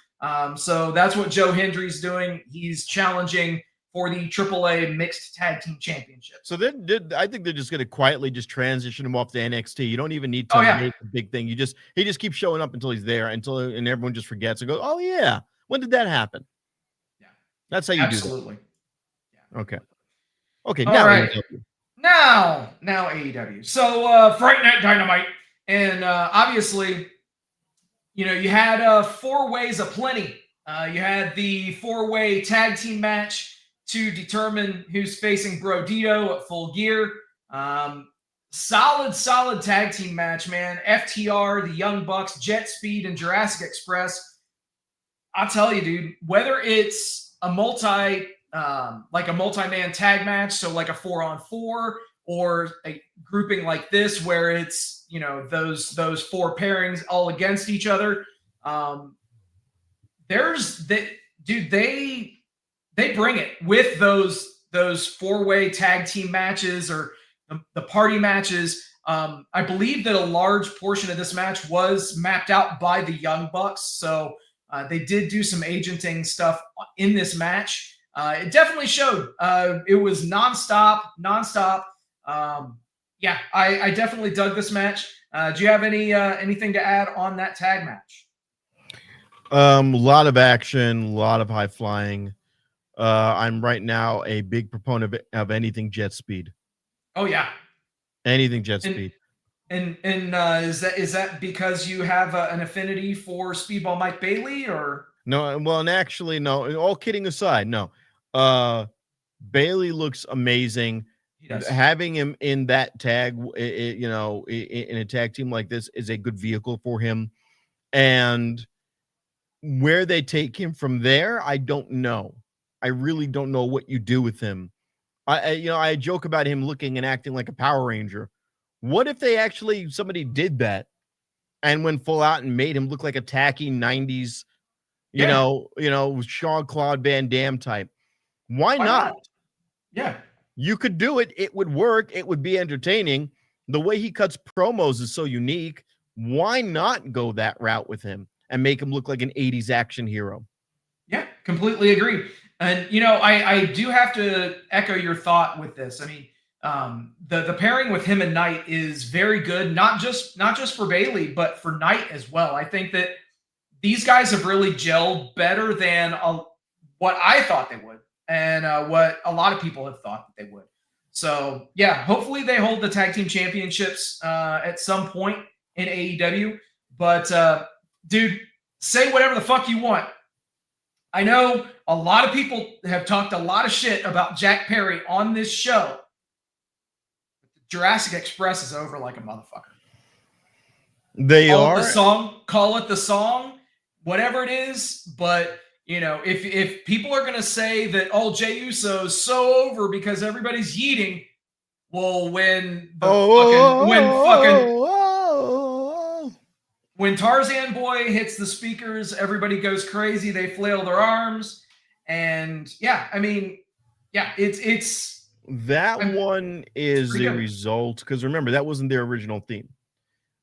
So that's what Joe Hendry's doing. He's challenging for the AAA Mixed Tag Team Championship. So then I think they're just going to quietly just transition him off to NXT. You don't even need to make a big thing. He just keeps showing up until he's there, and everyone just forgets and goes, "Oh yeah, when did that happen?" Yeah, that's how you do that. Absolutely. Yeah. Okay. All now right. AEW. Now AEW. So Friday Night Dynamite, and obviously, you had 4 ways of plenty. You had the 4-way tag team match to determine who's facing Brodito at Full Gear. Solid tag team match, man. FTR, the Young Bucks, Jet Speed, and Jurassic Express. I'll tell you, dude, whether it's a multi-man tag match, so like a 4-on-4, or a grouping like this where it's, those 4 pairings all against each other. They bring it with those 4-way tag team matches, or the party matches. I believe that a large portion of this match was mapped out by the Young Bucks. So they did do some agenting stuff in this match. It definitely showed. It was nonstop. I definitely dug this match. Do you have anything to add on that tag match? A lot of action, a lot of high flying. I'm right now a big proponent of anything jet speed. Oh yeah, anything jet speed. And is that because you have an affinity for Speedball Mike Bailey, or no? Well, and actually, no. All kidding aside, no. Bailey looks amazing. Having him in that tag, in a tag team like this, is a good vehicle for him. And where they take him from there, I don't know. I really don't know what you do with him. I joke about him looking and acting like a Power Ranger. What if somebody did that and went full out and made him look like a tacky 90s, Jean-Claude Van Damme type? Why not? Yeah. You could do it. It would work. It would be entertaining. The way he cuts promos is so unique. Why not go that route with him and make him look like an 80s action hero? Yeah, completely agree. And, I do have to echo your thought with this. I mean, the pairing with him and Knight is very good, not just for Bailey, but for Knight as well. I think that these guys have really gelled better than what I thought they would, and what a lot of people have thought that they would. So, yeah, hopefully they hold the tag team championships at some point in AEW. But, dude, say whatever the fuck you want. I know a lot of people have talked a lot of shit about Jack Perry on this show. Jurassic Express is over like a motherfucker. Call it the song, whatever it is. But, if people are going to say that, Jey Uso's so over because everybody's yeeting, well, when Tarzan Boy hits the speakers, everybody goes crazy. They flail their arms. And it's one is a result, because remember, that wasn't their original theme.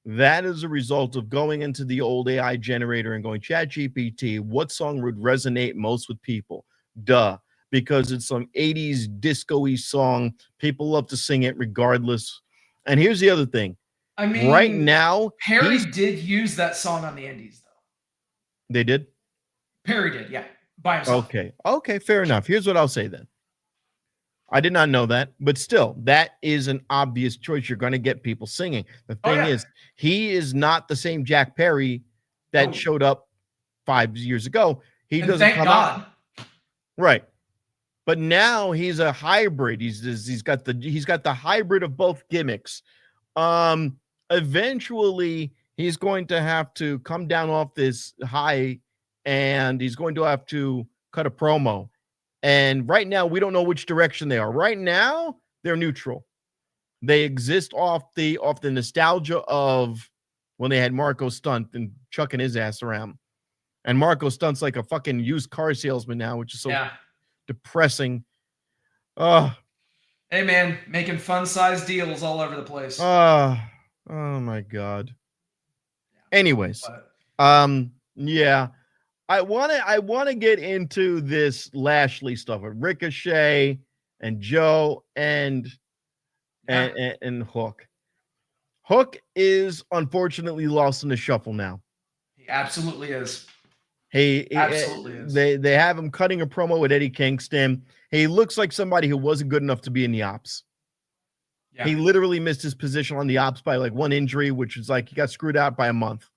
That is a result of going into the old AI generator and going, ChatGPT, what song would resonate most with people? Because it's some 80s disco-y song. People love to sing it regardless. And here's the other thing. Right now, Perry did use that song on the Indies, though. They did? Perry did, yeah, by himself. Okay, fair enough. Here's what I'll say then. I did not know that, but still, that is an obvious choice. You're going to get people singing. The thing is, he is not the same Jack Perry that showed up 5 years ago. He doesn't come out. Right. But now he's a hybrid. He's got the hybrid of both gimmicks. Eventually he's going to have to come down off this high, and he's going to have to cut a promo. And right now, we don't know which direction they are. Right now, they're neutral. They exist off the nostalgia of when they had Marco Stunt and chucking his ass around. And Marco Stunt's like a fucking used car salesman now, which is so depressing. Oh, hey man, making fun-sized deals all over the place. Oh my God. Anyways, yeah. I want to get into this Lashley stuff with Ricochet and Joe and Hook. Hook is unfortunately lost in the shuffle now. He absolutely is. He absolutely is. They have him cutting a promo with Eddie Kingston. He looks like somebody who wasn't good enough to be in the ops. Yeah. He literally missed his position on the ops by like one injury, which is like he got screwed out by a month.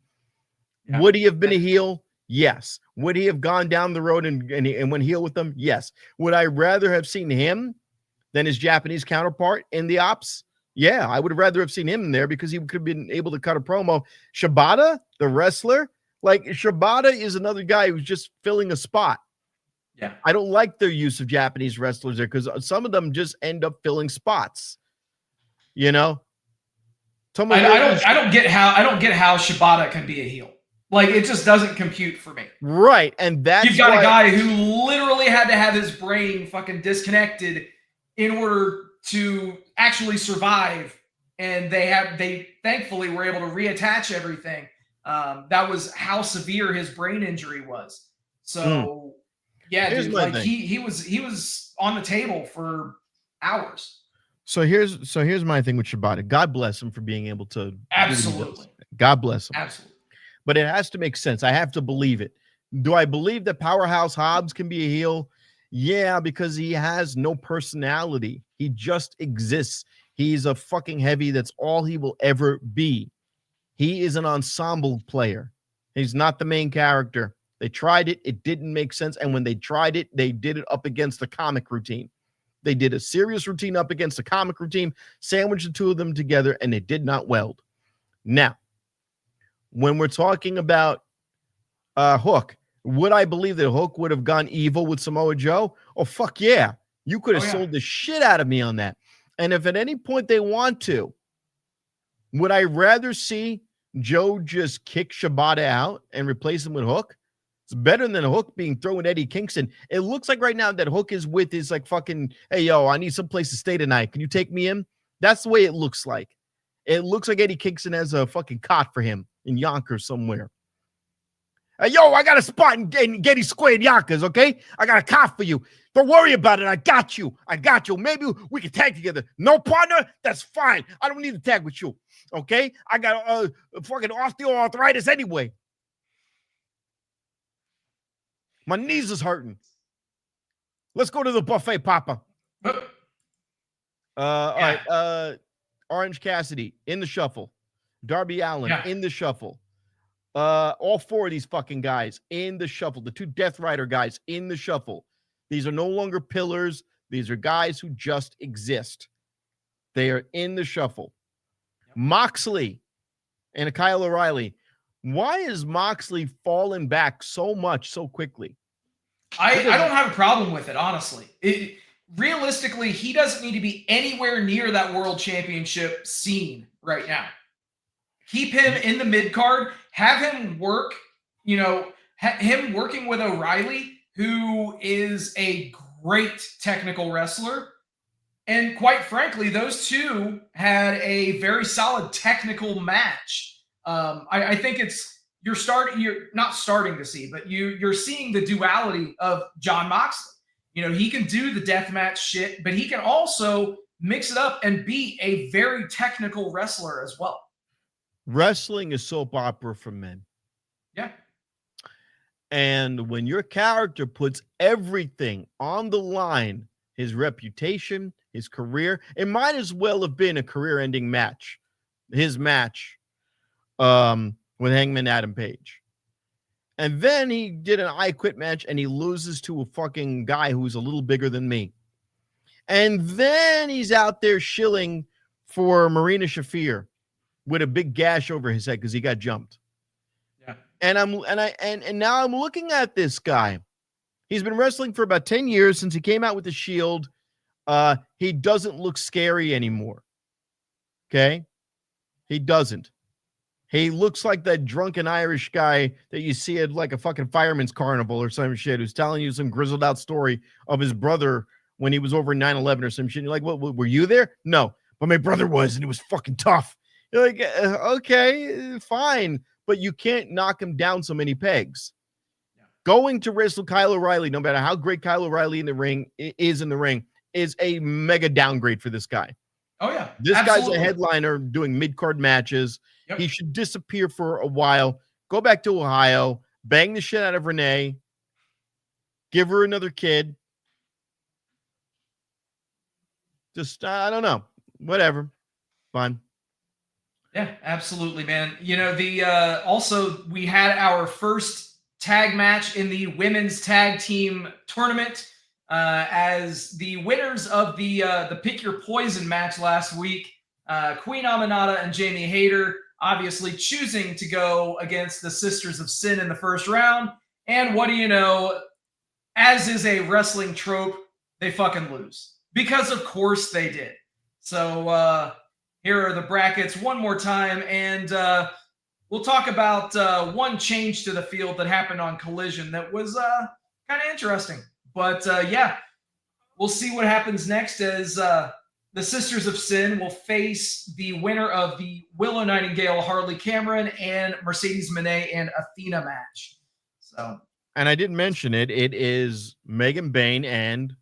Yeah. Would he have been a heel? Yes. Would he have gone down the road and went heel with them? Yes. Would I rather have seen him than his Japanese counterpart in the ops? Yeah, I would rather have seen him in there because he could have been able to cut a promo. Shibata, the wrestler, like Shibata is another guy who's just filling a spot. Yeah. I don't like their use of Japanese wrestlers there because some of them just end up filling spots. You know? I don't get how Shibata can be a heel. Like, it just doesn't compute for me. Right. And that's you've got a guy who literally had to have his brain fucking disconnected in order to actually survive. And they thankfully were able to reattach everything. That was how severe his brain injury was. So yeah, dude, like he was on the table for hours. So here's my thing with Shibata. God bless him for being able to. Absolutely. God bless him. Absolutely. But it has to make sense. I have to believe it. Do I believe that Powerhouse Hobbs can be a heel? Yeah, because he has no personality. He just exists. He's a fucking heavy. That's all he will ever be. He is an ensemble player. He's not the main character. They tried it. It didn't make sense. And when they tried it, they did it up against the comic routine. They did a serious routine up against the comic routine, sandwiched the two of them together, and it did not weld. Now, when we're talking about Hook, would I believe that Hook would have gone evil with Samoa Joe? Oh, fuck yeah. You could have sold the shit out of me on that. And if at any point they want to, would I rather see Joe just kick Shibata out and replace him with Hook? It's better than Hook being thrown with Eddie Kingston. It looks like right now that Hook is with his like fucking, hey, yo, I need some place to stay tonight. Can you take me in? That's the way it looks like. It looks like Eddie Kingston has a fucking cot for him in Yonkers somewhere. Yo, I got a spot in Getty Square in Yonkers, okay? I got a cot for you. Don't worry about it. I got you. Maybe we can tag together. No partner? That's fine. I don't need to tag with you, okay? I got fucking osteoarthritis anyway. My knees is hurting. Let's go to the buffet, Papa. All right. Orange Cassidy in the shuffle. Darby Allin in the shuffle. All four of these fucking guys in the shuffle. The two Death Rider guys in the shuffle. These are no longer pillars. These are guys who just exist. They are in the shuffle. Yep. Moxley and Kyle O'Reilly. Why is Moxley falling back so much so quickly? I don't have a problem with it, honestly. Realistically, he doesn't need to be anywhere near that world championship scene right now. Keep him in the mid card. Have him work, him working with O'Reilly, who is a great technical wrestler. And quite frankly, those two had a very solid technical match. I think you're not starting to see, but you're seeing the duality of Jon Moxley. He can do the deathmatch shit, but he can also mix it up and be a very technical wrestler as well. Wrestling is soap opera for men. Yeah. And when your character puts everything on the line, his reputation, his career, it might as well have been a career-ending match. His match with Hangman Adam Page. And then he did an I Quit match and he loses to a fucking guy who's a little bigger than me. And then he's out there shilling for Marina Shafir with a big gash over his head because he got jumped. Yeah. And now I'm looking at this guy He's been wrestling for about 10 years since he came out with the Shield. He doesn't look scary anymore. Okay? He doesn't. He looks like that drunken Irish guy that you see at like a fucking fireman's carnival or some shit who's telling you some grizzled out story of his brother when he was over 9/11 or some shit. You're like, what, were you there? No, but my brother was, and it was fucking tough. You're like, okay, fine, but you can't knock him down so many pegs. Going to wrestle Kyle O'Reilly, no matter how great Kyle O'Reilly in the ring is, is a mega downgrade for this guy. Oh, yeah. This Absolutely. guy's a headliner doing mid-card matches. Yep. He should disappear for a while, go back to Ohio, bang the shit out of Renee, give her another kid. Just, I don't know. Whatever. Fine. Yeah, absolutely, man. You know, also we had our first tag match in the women's tag team tournament as the winners of the Pick Your Poison match last week, Queen Aminata and Jamie Hayter, obviously choosing to go against the Sisters of Sin in the first round. And what do you know? As is a wrestling trope, they fucking lose. Because of course they did. So here are the brackets one more time. And we'll talk about one change to the field that happened on Collision that was kind of interesting. But yeah, we'll see what happens next as the Sisters of Sin will face the winner of the Willow Nightingale, Harley Cameron, and Mercedes Moné and Athena match. So, and I didn't mention it. It is Megan Bayne and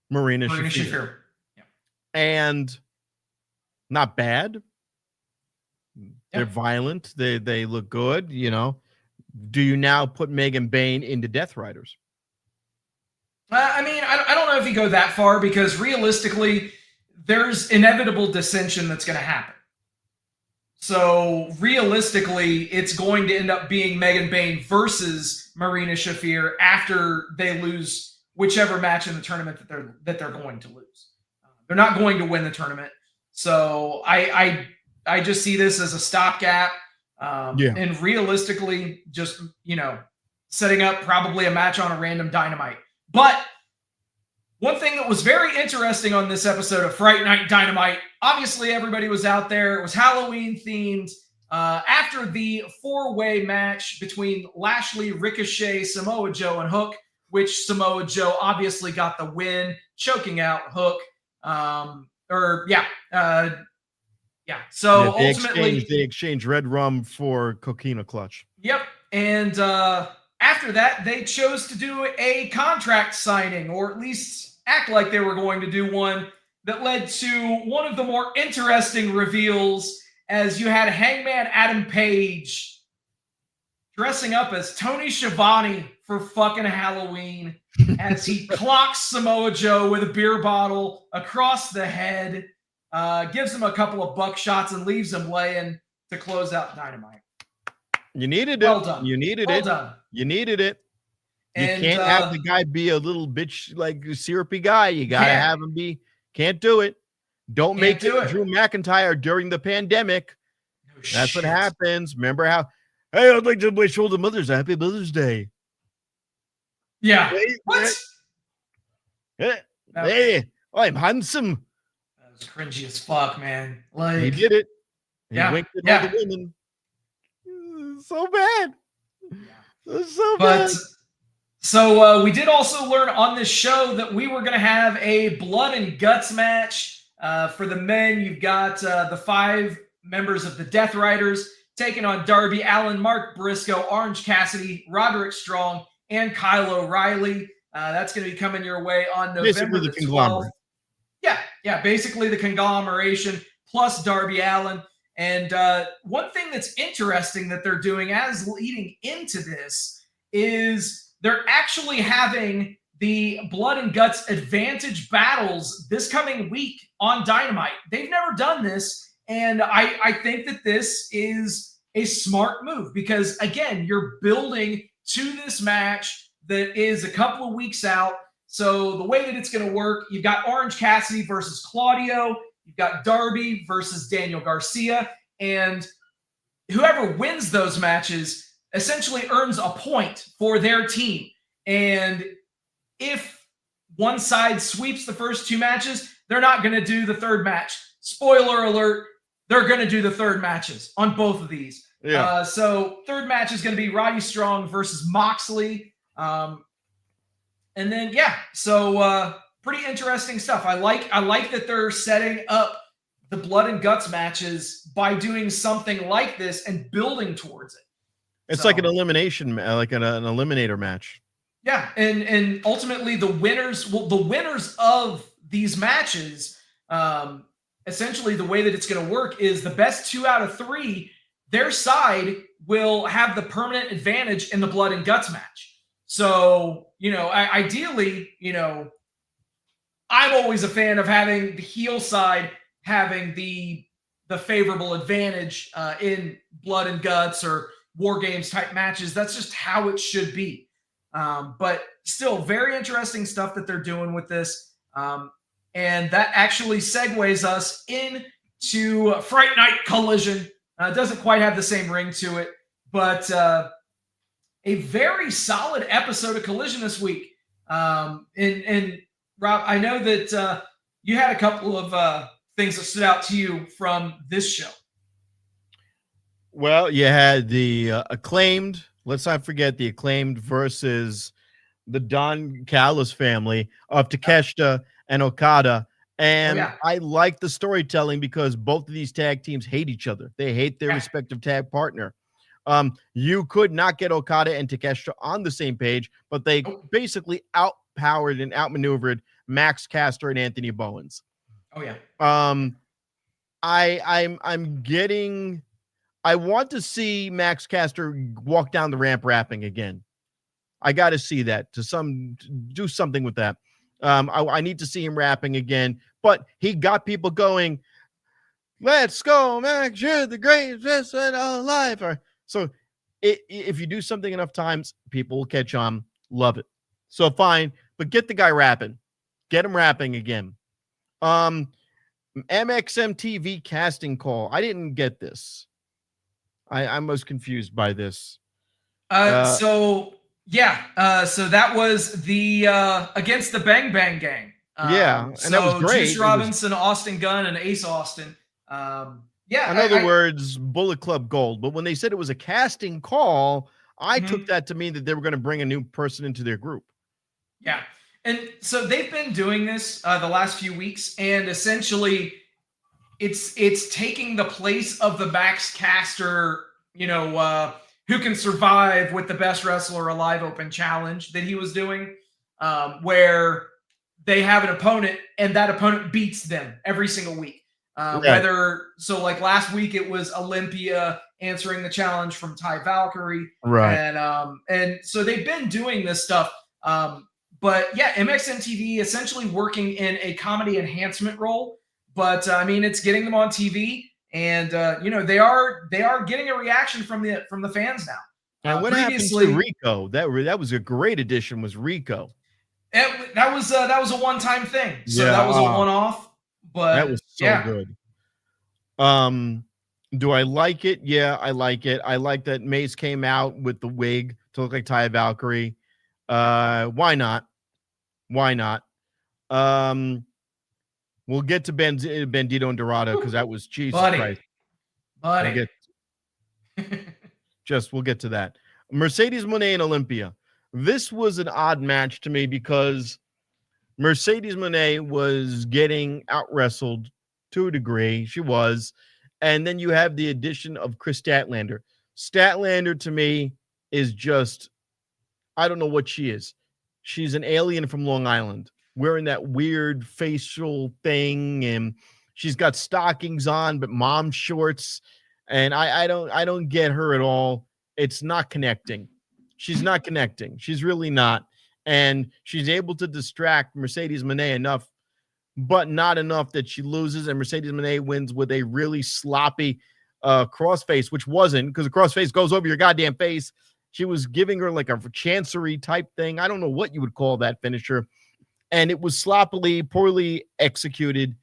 Marina Shafir. Yeah. And not bad. They're Yeah. violent. They look good. You know. Do you now put Megan Bayne into Death Riders? I mean, I don't know if you go that far because realistically, there's inevitable dissension that's going to happen. So realistically, it's going to end up being Megan Bayne versus Marina Shafir after they lose whichever match in the tournament that they're going to lose. They're not going to win the tournament. So I just see this as a stopgap. And realistically, just, you know, setting up probably a match on a random Dynamite. But one thing that was very interesting on this episode of Fright Night Dynamite, obviously everybody was out there. It was Halloween themed. After the four-way match between Lashley, Ricochet, Samoa Joe, and Hook, which Samoa Joe obviously got the win, choking out Hook. So ultimately, they exchanged red rum for Coquina Clutch. Yep. And after that, they chose to do a contract signing, or at least act like they were going to do one, that led to one of the more interesting reveals, as you had Hangman Adam Page dressing up as Tony Schiavone for fucking Halloween as he clocks Samoa Joe with a beer bottle across the head, gives him a couple of buckshots and leaves him laying to close out Dynamite. You needed it. Well done. You needed Well it. done. You needed it. You And, can't have the guy be a little bitch, like syrupy guy. You got to have him be. Can't do it. Don't make it Drew McIntyre during the pandemic. No That's shit. what happens. Remember how, hey, I'd like to wish all the mothers a happy Mother's Day. Yeah. Hey, What? Hey, I'm handsome. That was cringy as fuck, man. Like, He did it. He Yeah, winked at yeah. all the women. So bad. So But bad. so we did also learn on this show that we were going to have a blood and guts match. For the men, you've got the 5 members of the Death Riders taking on Darby Allin, Mark Briscoe, Orange Cassidy, Roderick Strong, and Kyle O'Reilly. That's going to be coming your way on November Basically the the 12th. conglomerate. Yeah, basically the conglomeration plus Darby Allin. And one thing that's interesting that they're doing as leading into this is they're actually having the Blood and Guts Advantage battles this coming week on Dynamite. They've never done this, and I think that this is a smart move because, again, you're building to this match that is a couple of weeks out. So the way that it's going to work, you've got Orange Cassidy versus Claudio. You've got Darby versus Daniel Garcia, and whoever wins those matches essentially earns a point for their team. And if one side sweeps the first 2 matches, they're not going to do the third match. Spoiler alert, they're going to do the third matches on both of these. Yeah. So third match is going to be Roddy Strong versus Moxley. And then, so pretty interesting stuff. I like that they're setting up the blood and guts matches by doing something like this and building towards it. It's like an elimination, like an eliminator match. Yeah, and ultimately the winners of these matches, essentially the way that it's going to work is the best 2 out of 3, their side will have the permanent advantage in the blood and guts match. So, ideally, I'm always a fan of having the heel side having the favorable advantage in blood and guts or war games type matches. That's just how it should be. But still very interesting stuff that they're doing with this. And that actually segues us into Fright Night Collision. It doesn't quite have the same ring to it, but a very solid episode of Collision this week. And Rob, I know that you had a couple of things that stood out to you from this show. Well, you had the Acclaimed. Let's not forget the Acclaimed versus the Don Callis family of Takeshita and Okada. And I like the storytelling because both of these tag teams hate each other. They hate their respective tag partner. You could not get Okada and Takeshita on the same page, but they basically outpowered and outmaneuvered Max Caster and Anthony Bowens. Oh yeah. I want to see Max Caster walk down the ramp rapping again. I got to see that do something with that. I need to see him rapping again, but he got people going. Let's go, Max! You're the greatest alive. So if you do something enough times, people will catch on. Love it. So fine, but get the guy rapping. Get him rapping again. MXMTV casting call. I didn't get this. I was confused by this. So that was the against the Bang Bang Gang. And that was great. Juice Robinson, Austin Gunn, and Ace Austin. In other words, Bullet Club Gold. But when they said it was a casting call, I took that to mean that they were going to bring a new person into their group. Yeah. And so they've been doing this the last few weeks, and essentially it's taking the place of the Max Caster, who can survive with the best wrestler alive open challenge that he was doing, where they have an opponent and that opponent beats them every single week. Like last week it was Olympia answering the challenge from Ty Valkyrie. Right. And so they've been doing this stuff. But MXMTV essentially working in a comedy enhancement role. But it's getting them on TV, and they are getting a reaction from the fans now. And what happened to Rico? That was a great addition. Was Rico? That was a one-time thing. So that was a one-off. But that was so good. Do I like it? Yeah, I like it. I like that Mace came out with the wig to look like Ty Valkyrie. Why not? Why not? We'll get to Bandito and Dorado because that was Jesus Christ. Buddy. We'll get to that. Mercedes Moné and Olympia. This was an odd match to me because Mercedes Moné was getting out-wrestled to a degree. She was. And then you have the addition of Chris Statlander. Statlander to me is just, I don't know what she is. She's an alien from Long Island, wearing that weird facial thing, and she's got stockings on, but mom shorts. And I don't get her at all. It's not connecting. She's not connecting. She's really not. And she's able to distract Mercedes Moné enough, but not enough that she loses. And Mercedes Moné wins with a really sloppy crossface, which wasn't, because the crossface goes over your goddamn face. She was giving her like a chancery type thing. I don't know what you would call that finisher. And it was sloppily, poorly executed.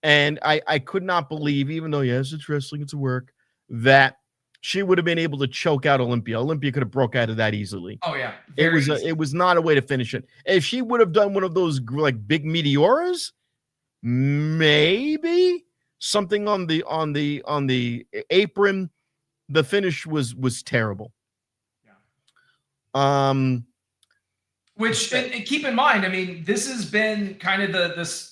And I could not believe, even though, yes, it's wrestling, it's a work, that she would have been able to choke out Olympia. Olympia could have broke out of that easily. Oh yeah, It was easy. it was not a way to finish it. If she would have done one of those like big meteoras, maybe something on the apron, the finish was terrible. Yeah. Which, and keep in mind, I mean, this has been kind of the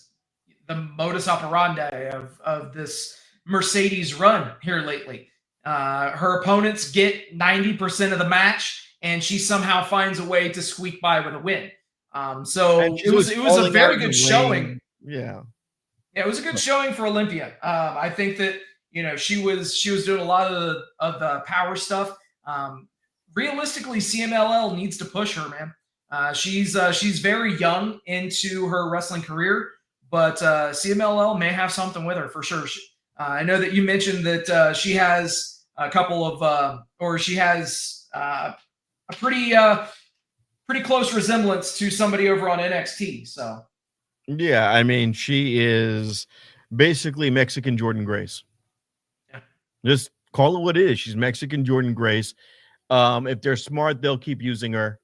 modus operandi of this Mercedes run here lately. Her opponents get 90% of the match, and she somehow finds a way to squeak by with a win. So it was a very good showing. Yeah, it was a good showing for Olympia. I think that she was doing a lot of the power stuff. Realistically, CMLL needs to push her, man. She's very young into her wrestling career, but CMLL may have something with her for sure. I know that you mentioned that she has a couple of, or she has a pretty close resemblance to somebody over on NXT. So yeah, I mean, she is basically Mexican Jordan Grace. Yeah. Just call it what it is. She's Mexican Jordan Grace. If they're smart, they'll keep using her.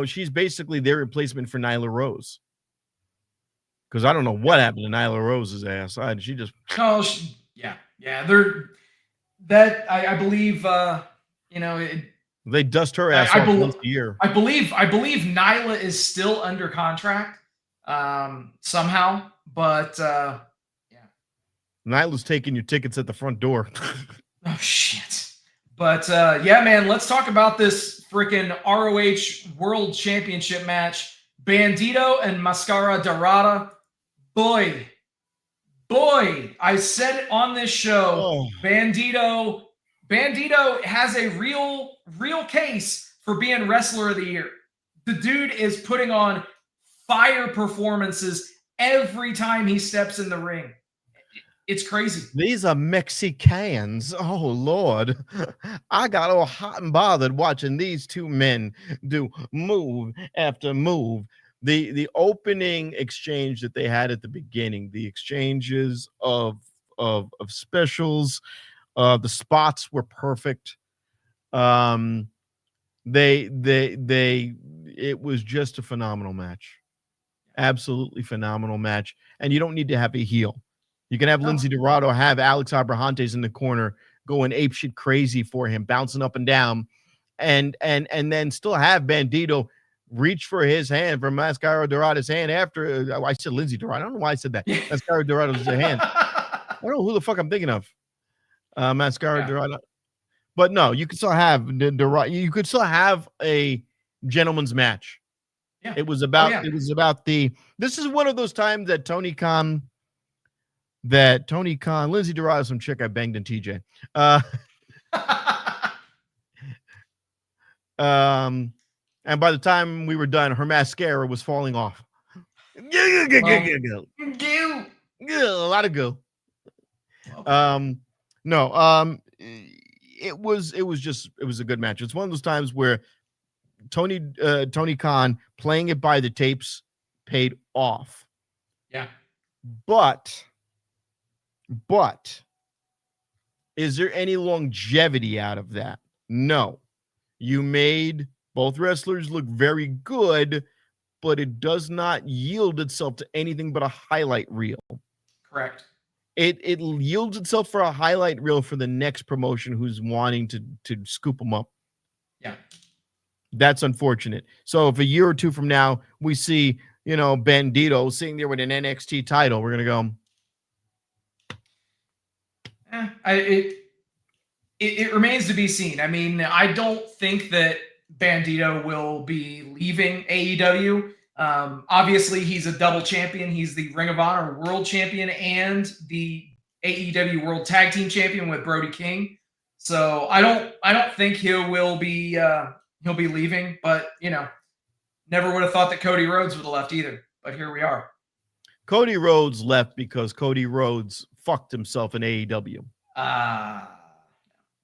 She's basically their replacement for Nyla Rose. Because I don't know what happened to Nyla Rose's ass. She just yeah. I believe they dust her ass off once a year. I believe Nyla is still under contract somehow, but yeah. Nyla's taking your tickets at the front door. Oh shit. But yeah, man, let's talk about this freaking ROH World Championship match. Bandito and Mascara Dorada. Boy, I said it on this show. Oh. Bandito has a real case for being Wrestler of the Year. The dude is putting on fire performances every time he steps in the ring. It's crazy. These are Mexicans. Oh, Lord. I got all hot and bothered watching these two men do move after move. The opening exchange that they had at the beginning, the exchanges of specials, the spots were perfect. It was just a phenomenal match. Absolutely phenomenal match. And you don't need to have a heel. You can have Lindsay Dorado, have Alex Abrahantes in the corner going apeshit crazy for him, bouncing up and down, and then still have Bandito reach for his hand, for Mascara Dorado's hand after I said Lindsay Dorado. I don't know why I said that. Mascara Dorado's hand. I don't know who the fuck I'm thinking of. Mascara Dorado. But no, you could still have you could still have a gentleman's match. Yeah. It was about this is one of those times that Tony Khan, Lindsay Dorado, some chick I banged in TJ. And by the time we were done, her mascara was falling off. A lot of go. It was a good match. It's one of those times where Tony Khan playing it by the tapes paid off. Yeah. But is there any longevity out of that? No. You made both wrestlers look very good, but it does not yield itself to anything but a highlight reel. Correct. It yields itself for a highlight reel for the next promotion who's wanting to scoop them up. Yeah. That's unfortunate. So if a year or two from now we see, Bandito sitting there with an NXT title, we're going to go, It remains to be seen. I mean, I don't think that Bandito will be leaving AEW. Obviously, he's a double champion. He's the Ring of Honor World Champion and the AEW World Tag Team Champion with Brody King. So I don't think he'll be leaving. But never would have thought that Cody Rhodes would have left either. But here we are. Cody Rhodes left because Cody Rhodes fucked himself in AEW.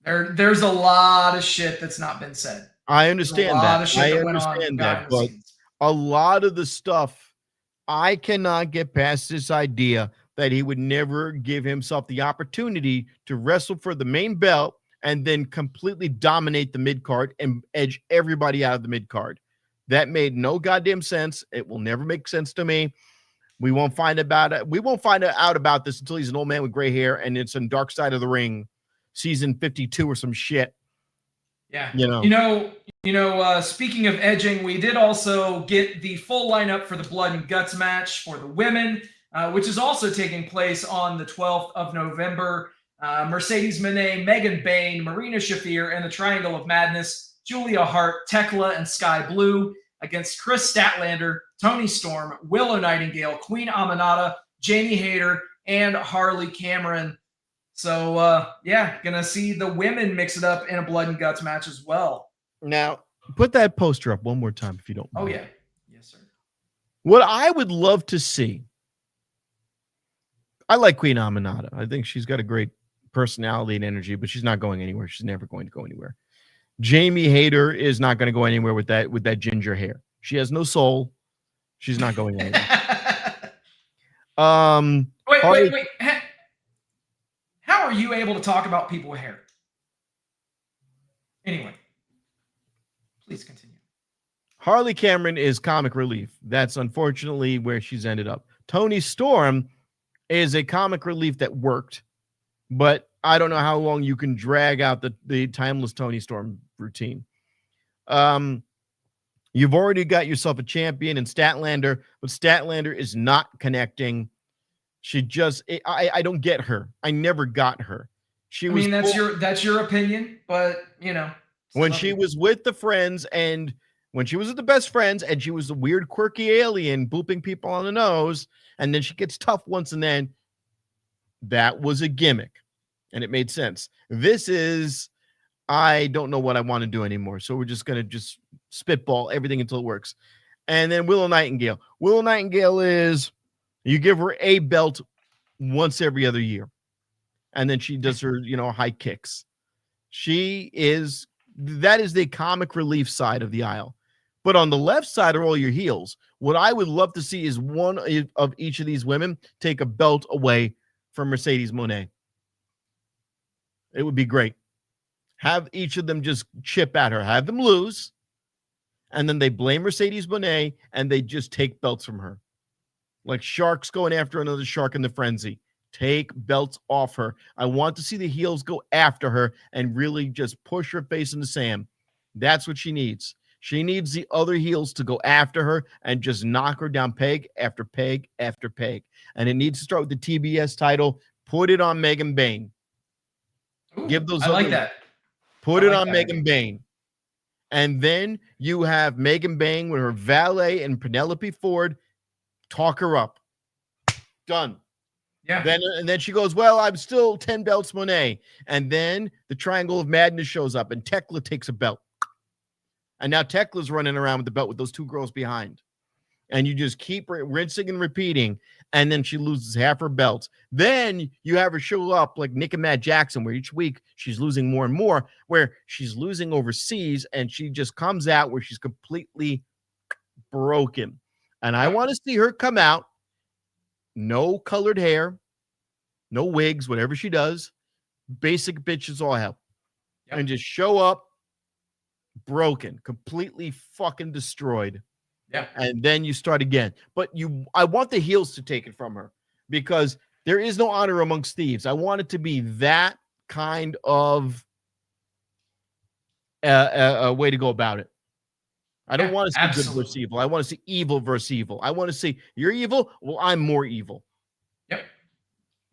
There's a lot of shit that's not been said. I understand that. But a lot of the stuff, I cannot get past this idea that he would never give himself the opportunity to wrestle for the main belt and then completely dominate the mid card and edge everybody out of the mid card. That made no goddamn sense. It will never make sense to me. We won't find about it. We won't find out about this until he's an old man with gray hair and it's in Dark Side of the Ring, season 52 or some shit. Yeah. Speaking of edging, we did also get the full lineup for the Blood and Guts match for the women, which is also taking place on the 12th of November. Mercedes Moné, Megan Bayne, Marina Shafir, and the Triangle of Madness, Julia Hart, Tekla, and Sky Blue against Chris Statlander, Toni Storm, Willow Nightingale, Queen Aminata, Jamie Hayter, and Harley Cameron. So, gonna see the women mix it up in a Blood and Guts match as well. Now, put that poster up one more time if you don't mind. Oh, yeah. Yes, sir. What I would love to see, I like Queen Aminata. I think she's got a great personality and energy, but she's not going anywhere. She's never going to go anywhere. Jamie Hayter is not going to go anywhere with that ginger hair. She has no soul. She's not going anywhere. Wait. How are you able to talk about people with hair? Anyway, please continue. Harley Cameron is comic relief. That's unfortunately where she's ended up. Toni Storm is a comic relief that worked, but I don't know how long you can drag out the timeless Toni Storm routine. You've already got yourself a champion in Statlander, but Statlander is not connecting. She just, I don't get her. I never got her. That's your opinion, but when she was with the friends and when she was with the best friends and she was a weird, quirky alien booping people on the nose, and then she gets tough once and then, that was a gimmick and it made sense. This is, I don't know what I want to do anymore. So we're just going to just spitball everything until it works. And then Willow Nightingale. Willow Nightingale is, you give her a belt once every other year. And then she does her, high kicks. That is the comic relief side of the aisle. But on the left side are all your heels. What I would love to see is one of each of these women take a belt away from Mercedes Moné. It would be great. Have each of them just chip at her. Have them lose. And then they blame Mercedes Moné and they just take belts from her. Like sharks going after another shark in the frenzy. Take belts off her. I want to see the heels go after her and really just push her face in the sand. That's what she needs. She needs the other heels to go after her and just knock her down peg after peg after peg. And it needs to start with the TBS title. Put it on Megan Bayne. Ooh, Give those. I like that. Put it on Megan Bayne. And then you have Megan Bayne with her valet and Penelope Ford. Talk her up. Done. Yeah. Then she goes, well, I'm still 10 belts Monet. And then the Triangle of Madness shows up and Tekla takes a belt. And now Tekla's running around with the belt with those two girls behind. And you just keep rinsing and repeating. And then she loses half her belts. Then you have her show up like Nick and Matt Jackson, where each week she's losing more and more, where she's losing overseas and she just comes out where she's completely broken. And I want to see her come out. No colored hair, no wigs, whatever she does. Basic bitches all have. Yep. And just show up broken, completely fucking destroyed. Yeah. And then you start again. But I want the heels to take it from her because there is no honor amongst thieves. I want it to be that kind of a way to go about it. I don't want to see good versus evil. I want to see evil versus evil. I want to see you're evil. Well, I'm more evil. Yep.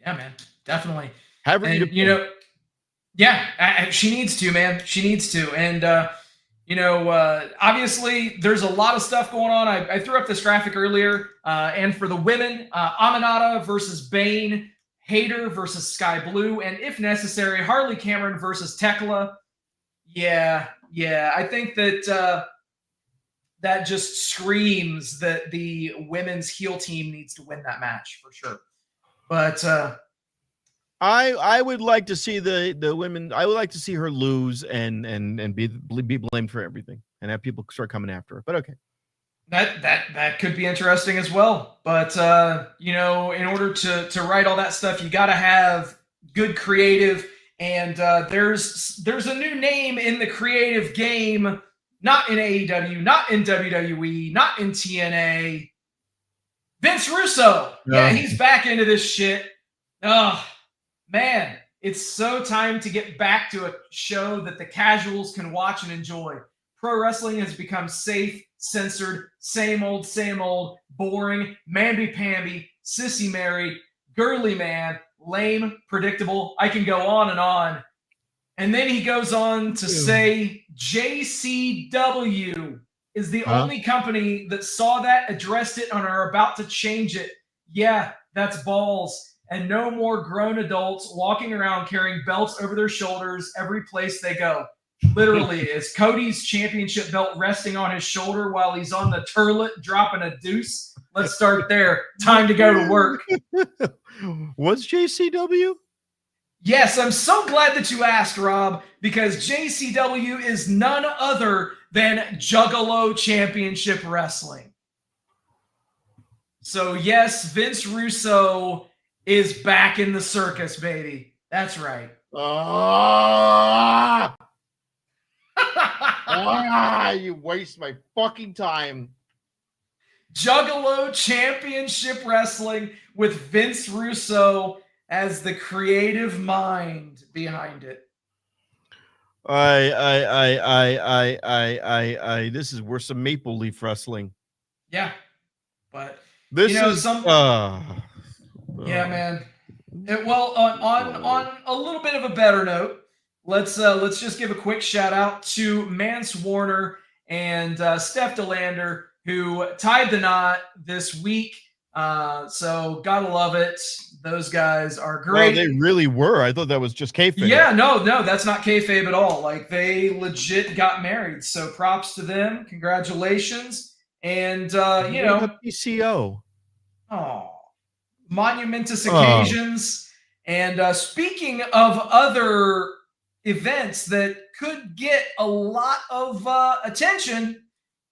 Yeah, man. Definitely. Have her she needs to, man. She needs to. And, obviously there's a lot of stuff going on. I threw up this graphic earlier. And for the women, Aminata versus Bayne, Hayter versus Sky Blue, and if necessary, Harley Cameron versus Tekla. Yeah. I think that that just screams that the women's heel team needs to win that match for sure. But I would like to see the women. I would like to see her lose and be blamed for everything and have people start coming after her. But okay, that could be interesting as well. But in order to write all that stuff, you got to have good creative And there's a new name in the creative game, not in AEW, not in WWE, not in TNA. Vince Russo. Yeah, he's back into this shit. Oh, man. It's so time to get back to a show that the casuals can watch and enjoy. Pro wrestling has become safe, censored, same old, boring, mamby-pamby, sissy Mary, girly man, lame, predictable. I can go on and on. And then he goes on to say JCW is the only company that saw that, addressed it, and are about to change it. Yeah, that's balls. And no more grown adults walking around carrying belts over their shoulders every place they go. Literally, is Cody's championship belt resting on his shoulder while he's on the turlet dropping a deuce? Let's start there. Time to go to work. What's JCW? Yes, I'm so glad that you asked, Rob, because JCW is none other than Juggalo Championship Wrestling. So yes, Vince Russo is back in the circus, baby. That's right. You waste my fucking time. Juggalo Championship Wrestling with Vince Russo as the creative mind behind it. This is worse than Maple Leaf Wrestling. Yeah, but this is yeah, man. Well, on a little bit of a better note, let's just give a quick shout out to Mance Warner and Steph DeLander, who tied the knot this week. So gotta love it. Those guys are great. Well, they really were. I thought that was just kayfabe. Yeah, no, that's not kayfabe at all. Like, they legit got married. So props to them. Congratulations. And PCO. Oh, monumentous occasions. And speaking of other events that could get a lot of attention,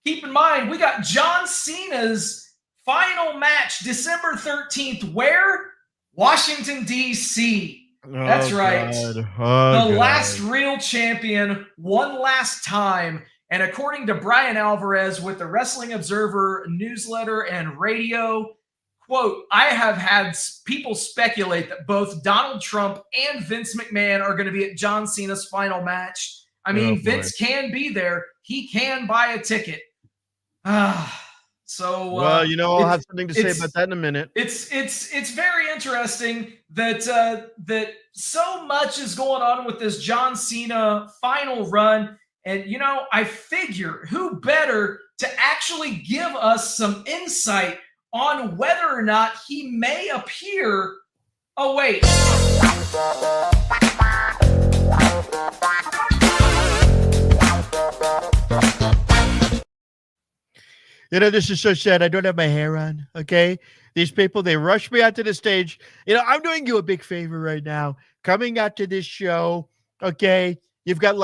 keep in mind we got John Cena's final match December 13th. Where? Washington, D.C. That's right. The last real champion, one last time. And according to Brian Alvarez with the Wrestling Observer newsletter and radio, quote, I have had people speculate that both Donald Trump and Vince McMahon are going to be at John Cena's final match. I mean, Vince can be there. He can buy a ticket. So well, I'll have something to say about that in a minute. It's very interesting that that so much is going on with this John Cena final run, and I figure who better to actually give us some insight on whether or not he may appear. Oh wait. This is so sad. I don't have my hair on, okay? These people, they rush me out to the stage. I'm doing you a big favor right now. Coming out to this show, okay? You've got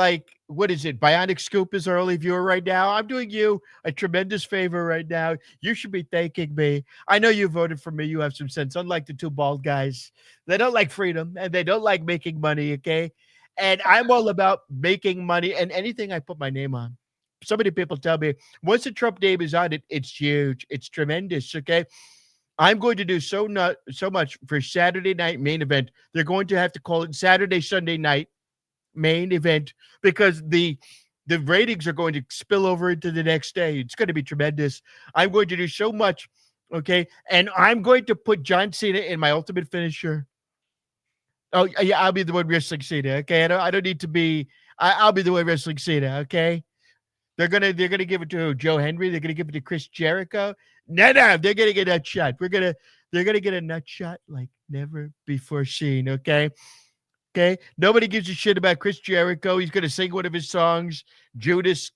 what is it? Bionic Scoop is early viewer right now. I'm doing you a tremendous favor right now. You should be thanking me. I know you voted for me. You have some sense. Unlike the two bald guys, they don't like freedom and they don't like making money, okay? And I'm all about making money and anything I put my name on. So many people tell me once the Trump name is on it, it's huge. It's tremendous. Okay. I'm going to do so much for Saturday night main event. They're going to have to call it Saturday, Sunday night main event because the ratings are going to spill over into the next day. It's going to be tremendous. I'm going to do so much. Okay. And I'm going to put John Cena in my ultimate finisher. Oh yeah. I'll be the one wrestling Cena. Okay. I don't need to be, I'll be the one wrestling Cena. Okay. They're gonna give it to Joe Henry. They're gonna give it to Chris Jericho. No, they're gonna get a nut shot. They're gonna get a nut shot like never before seen. Okay. Nobody gives a shit about Chris Jericho. He's gonna sing one of his songs, Judas,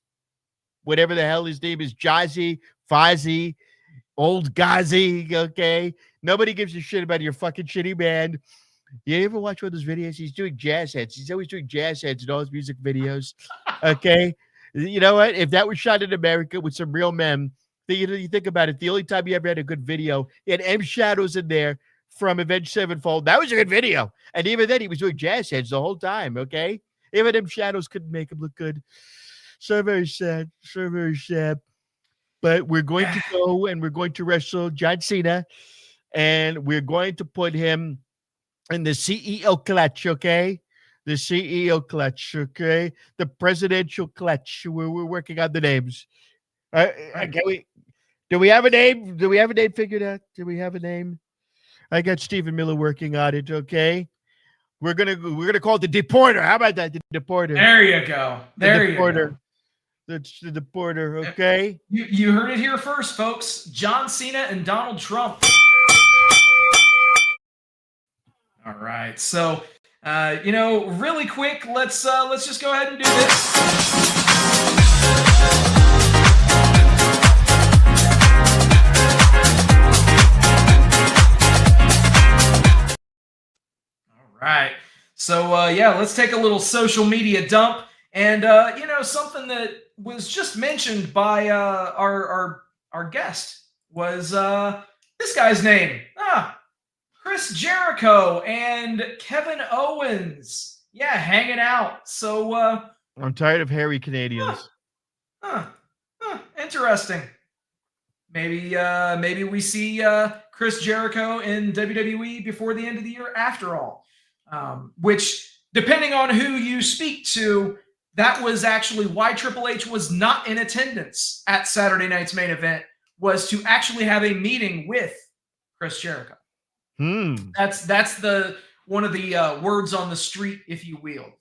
whatever the hell his name is, Jazzy, Fozzy, Old Ghazi. Okay. Nobody gives a shit about your fucking shitty band. You ever watch one of those videos? He's doing jazz heads. He's always doing jazz heads in all his music videos. Okay. You know what? If that was shot in America with some real men, you think about it. The only time you ever had a good video, you had M Shadows in there from Avenged Sevenfold. That was a good video. And even then, he was doing jazz hands the whole time, okay? Even them shadows couldn't make him look good. So very sad. So very sad. But we're going to go and we're going to wrestle John Cena. And we're going to put him in the CEO clutch, okay? The CEO clutch, okay? The presidential clutch. We're working on the names. Do we have a name? Do we have a name figured out? Do we have a name? I got Stephen Miller working on it, okay? We're gonna call it the Deporter. How about that? The Deporter. There you go. There you go. That's the Deporter, okay? You heard it here first, folks. John Cena and Donald Trump. All right. So, really quick, let's just go ahead and do this. Right. So, let's take a little social media dump. And, something that was just mentioned by our guest was this guy's name. Chris Jericho and Kevin Owens. Yeah, hanging out. So, I'm tired of hairy Canadians. Interesting. Maybe we see Chris Jericho in WWE before the end of the year after all. Which, depending on who you speak to, that was actually why Triple H was not in attendance at Saturday night's main event, was to actually have a meeting with Chris Jericho. That's the one of the words on the street, if you will.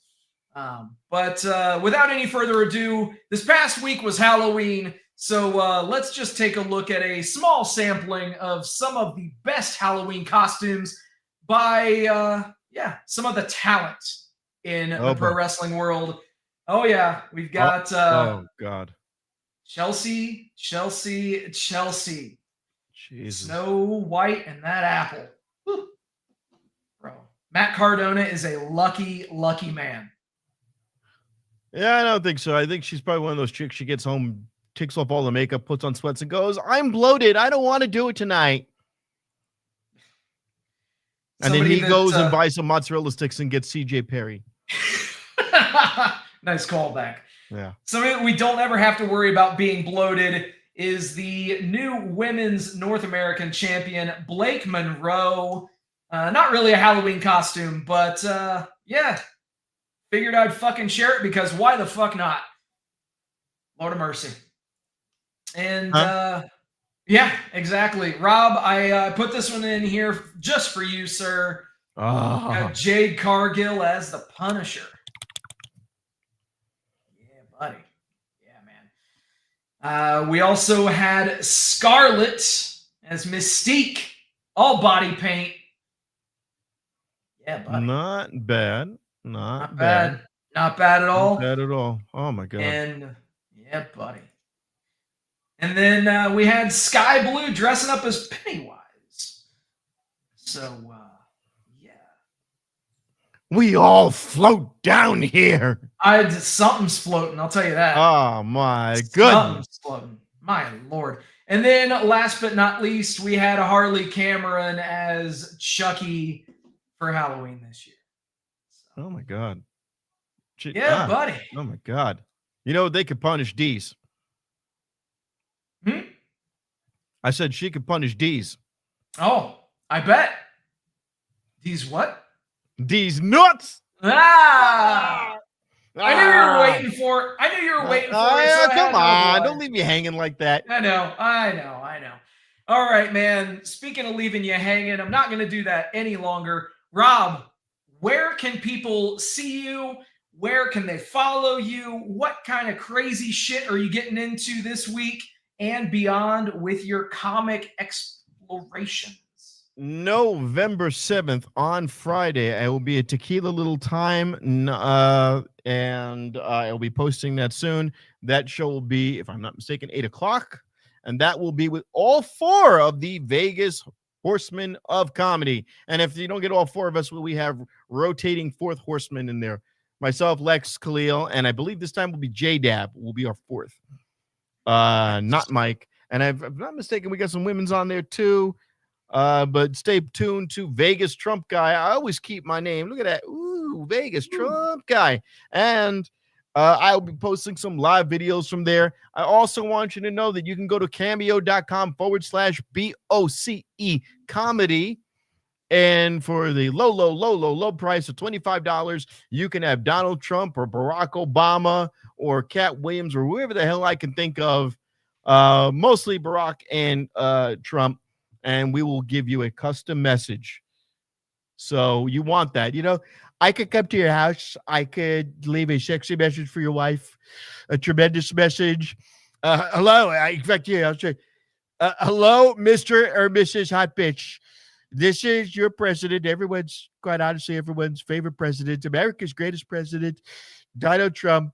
But without any further ado, this past week was Halloween, so let's just take a look at a small sampling of some of the best Halloween costumes by some of the talent in the pro wrestling world. Oh yeah, we've got oh God, Chelsea, Jesus. Snow White and that apple. Whew. Bro, Matt Cardona is a lucky man. Yeah, I don't think so. I think she's probably one of those chicks. She gets home, takes off all the makeup, puts on sweats, and goes, "I'm bloated. I don't want to do it tonight." And then he goes and buys some mozzarella sticks and gets CJ Perry. Nice callback. Yeah. Something we don't ever have to worry about being bloated is the new women's North American champion, Blake Monroe. Not really a Halloween costume, but figured I'd fucking share it because why the fuck not? Lord of mercy. And yeah, exactly. Rob, I put this one in here just for you, sir. Got Jade Cargill as the Punisher. Yeah, buddy. Yeah, man. We also had Scarlett as Mystique, all body paint. Yeah, buddy. Not bad. Not bad. Not bad at all. Not bad at all. Oh my God. And yeah, buddy. And then we had Sky Blue dressing up as Pennywise. So, yeah. We all float down here. Something's floating, I'll tell you that. Oh, my goodness. Something's floating. My Lord. And then, last but not least, we had Harley Cameron as Chucky for Halloween this year. So. Oh, my God. Yeah, buddy. Oh, my God. You know, they could punish D's. I said she could punish D's. Oh, I bet. D's what? D's nuts. I knew you were waiting for it. Come on. Don't leave me hanging like that. I know. All right, man. Speaking of leaving you hanging, I'm not going to do that any longer. Rob, where can people see you? Where can they follow you? What kind of crazy shit are you getting into this week and beyond with your comic explorations? November 7th on Friday, I will be at Tequila Little Time, and I'll be posting that soon. That show will be, if I'm not mistaken, 8 o'clock, and that will be with all 4 of the Vegas Horsemen of Comedy. And if you don't get all 4 of us, we have rotating 4th horseman in there. Myself, Lex, Khalil, and I believe this time will be J-Dab will be our 4th. Not Mike. And if I'm not mistaken, we got some women's on there too. But stay tuned to Vegas Trump Guy. I always keep my name. Look at that. Ooh, Vegas Trump Guy. And I'll be posting some live videos from there. I also want you to know that you can go to cameo.com/BOCE comedy. And for the low price of $25, you can have Donald Trump or Barack Obama or Cat Williams or whoever the hell I can think of. Mostly Barack and Trump. And we will give you a custom message. So you want that. You know, I could come to your house. I could leave a sexy message for your wife, a tremendous message. Hello. In fact, yeah, I'll say, hello, Mr. or Mrs. Hot Bitch. This is your president. Quite honestly, everyone's favorite president, America's greatest president, Donald Trump.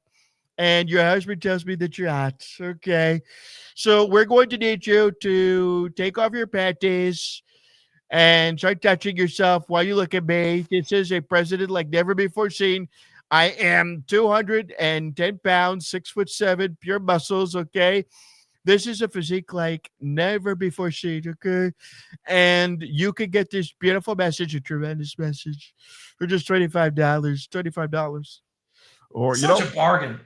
And your husband tells me that you're hot. Okay. So we're going to need you to take off your panties and start touching yourself while you look at me. This is a president like never before seen. I am 210 pounds, 6'7", pure muscles. Okay. This is a physique like never before seen. Okay. And you can get this beautiful message, a tremendous message, for just $25. Or, Such a bargain.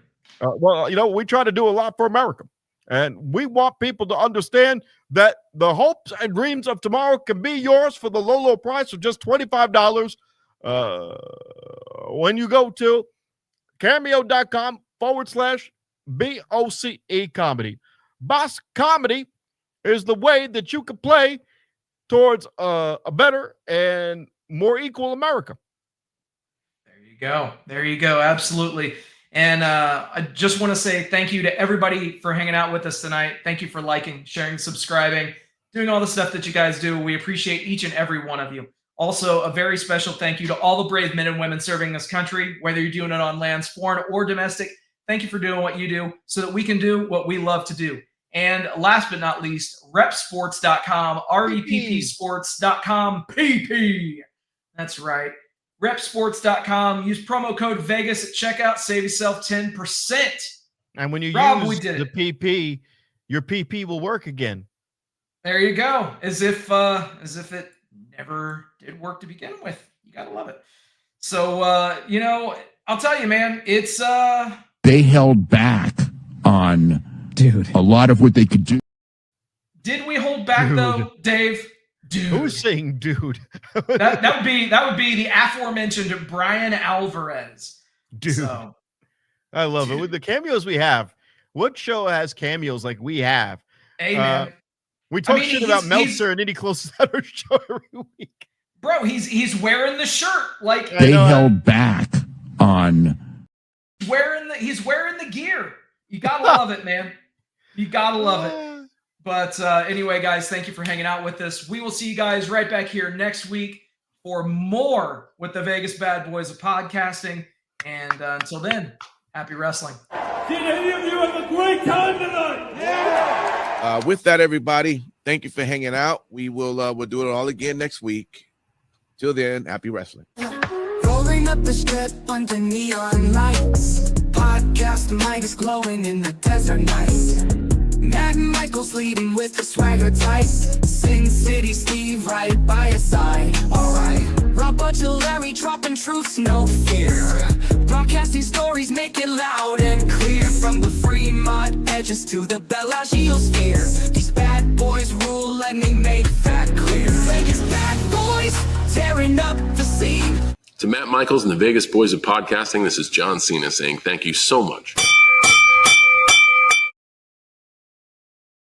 Well, you know, we try to do a lot for America, and we want people to understand that the hopes and dreams of tomorrow can be yours for the low price of just $25. When you go to cameo.com/BOCE comedy. Boss comedy is the way that you can play towards a better and more equal America. There you go. Absolutely. And I just want to say thank you to everybody for hanging out with us tonight. Thank you for liking, sharing, subscribing, doing all the stuff that you guys do. We appreciate each and every one of you. Also, a very special thank you to all the brave men and women serving this country, whether you're doing it on lands, foreign or domestic. Thank you for doing what you do so that we can do what we love to do. And last but not least, repsports.com, reppsports.com, PP. That's right. Repsports.com. Use promo code Vegas at checkout. Save yourself 10%. And when you Rob, use the PP, your PP will work again. There you go. As if it never did work to begin with. You gotta love it. So you know, I'll tell you, man, it's they held back on a lot of what they could do. Did we hold back though, Dave? Dude. Who's saying dude? that would be the aforementioned Brian Alvarez. Dude. So, I love it. With the cameos we have, what show has cameos like we have? Hey, man. We talk shit about Meltzer and then he closes out our show every week. Bro, he's wearing the shirt. Like they held back on he's wearing the gear. You gotta love it, man. You gotta love it. But anyway, guys, thank you for hanging out with us. We will see you guys right back here next week for more with the Vegas Bad Boys of podcasting. And until then, happy wrestling. Did any of you have a great time tonight? Yeah. With that, everybody, thank you for hanging out. We'll do it all again next week. Till then, happy wrestling. Rolling up the strip under neon lights. Podcast mic is glowing in the desert night. Matt Michaels leading with the swagger tight. Sin City Steve right by your side. Alright. Rob Butcher Larry dropping truths, no fear. Broadcasting stories, make it loud and clear. From the Fremont edges to the Bellagio sphere. These bad boys rule, let me make that clear. Vegas bad boys, tearing up the scene. To Matt Michaels and the Vegas Boys of Podcasting, this is John Cena saying thank you so much.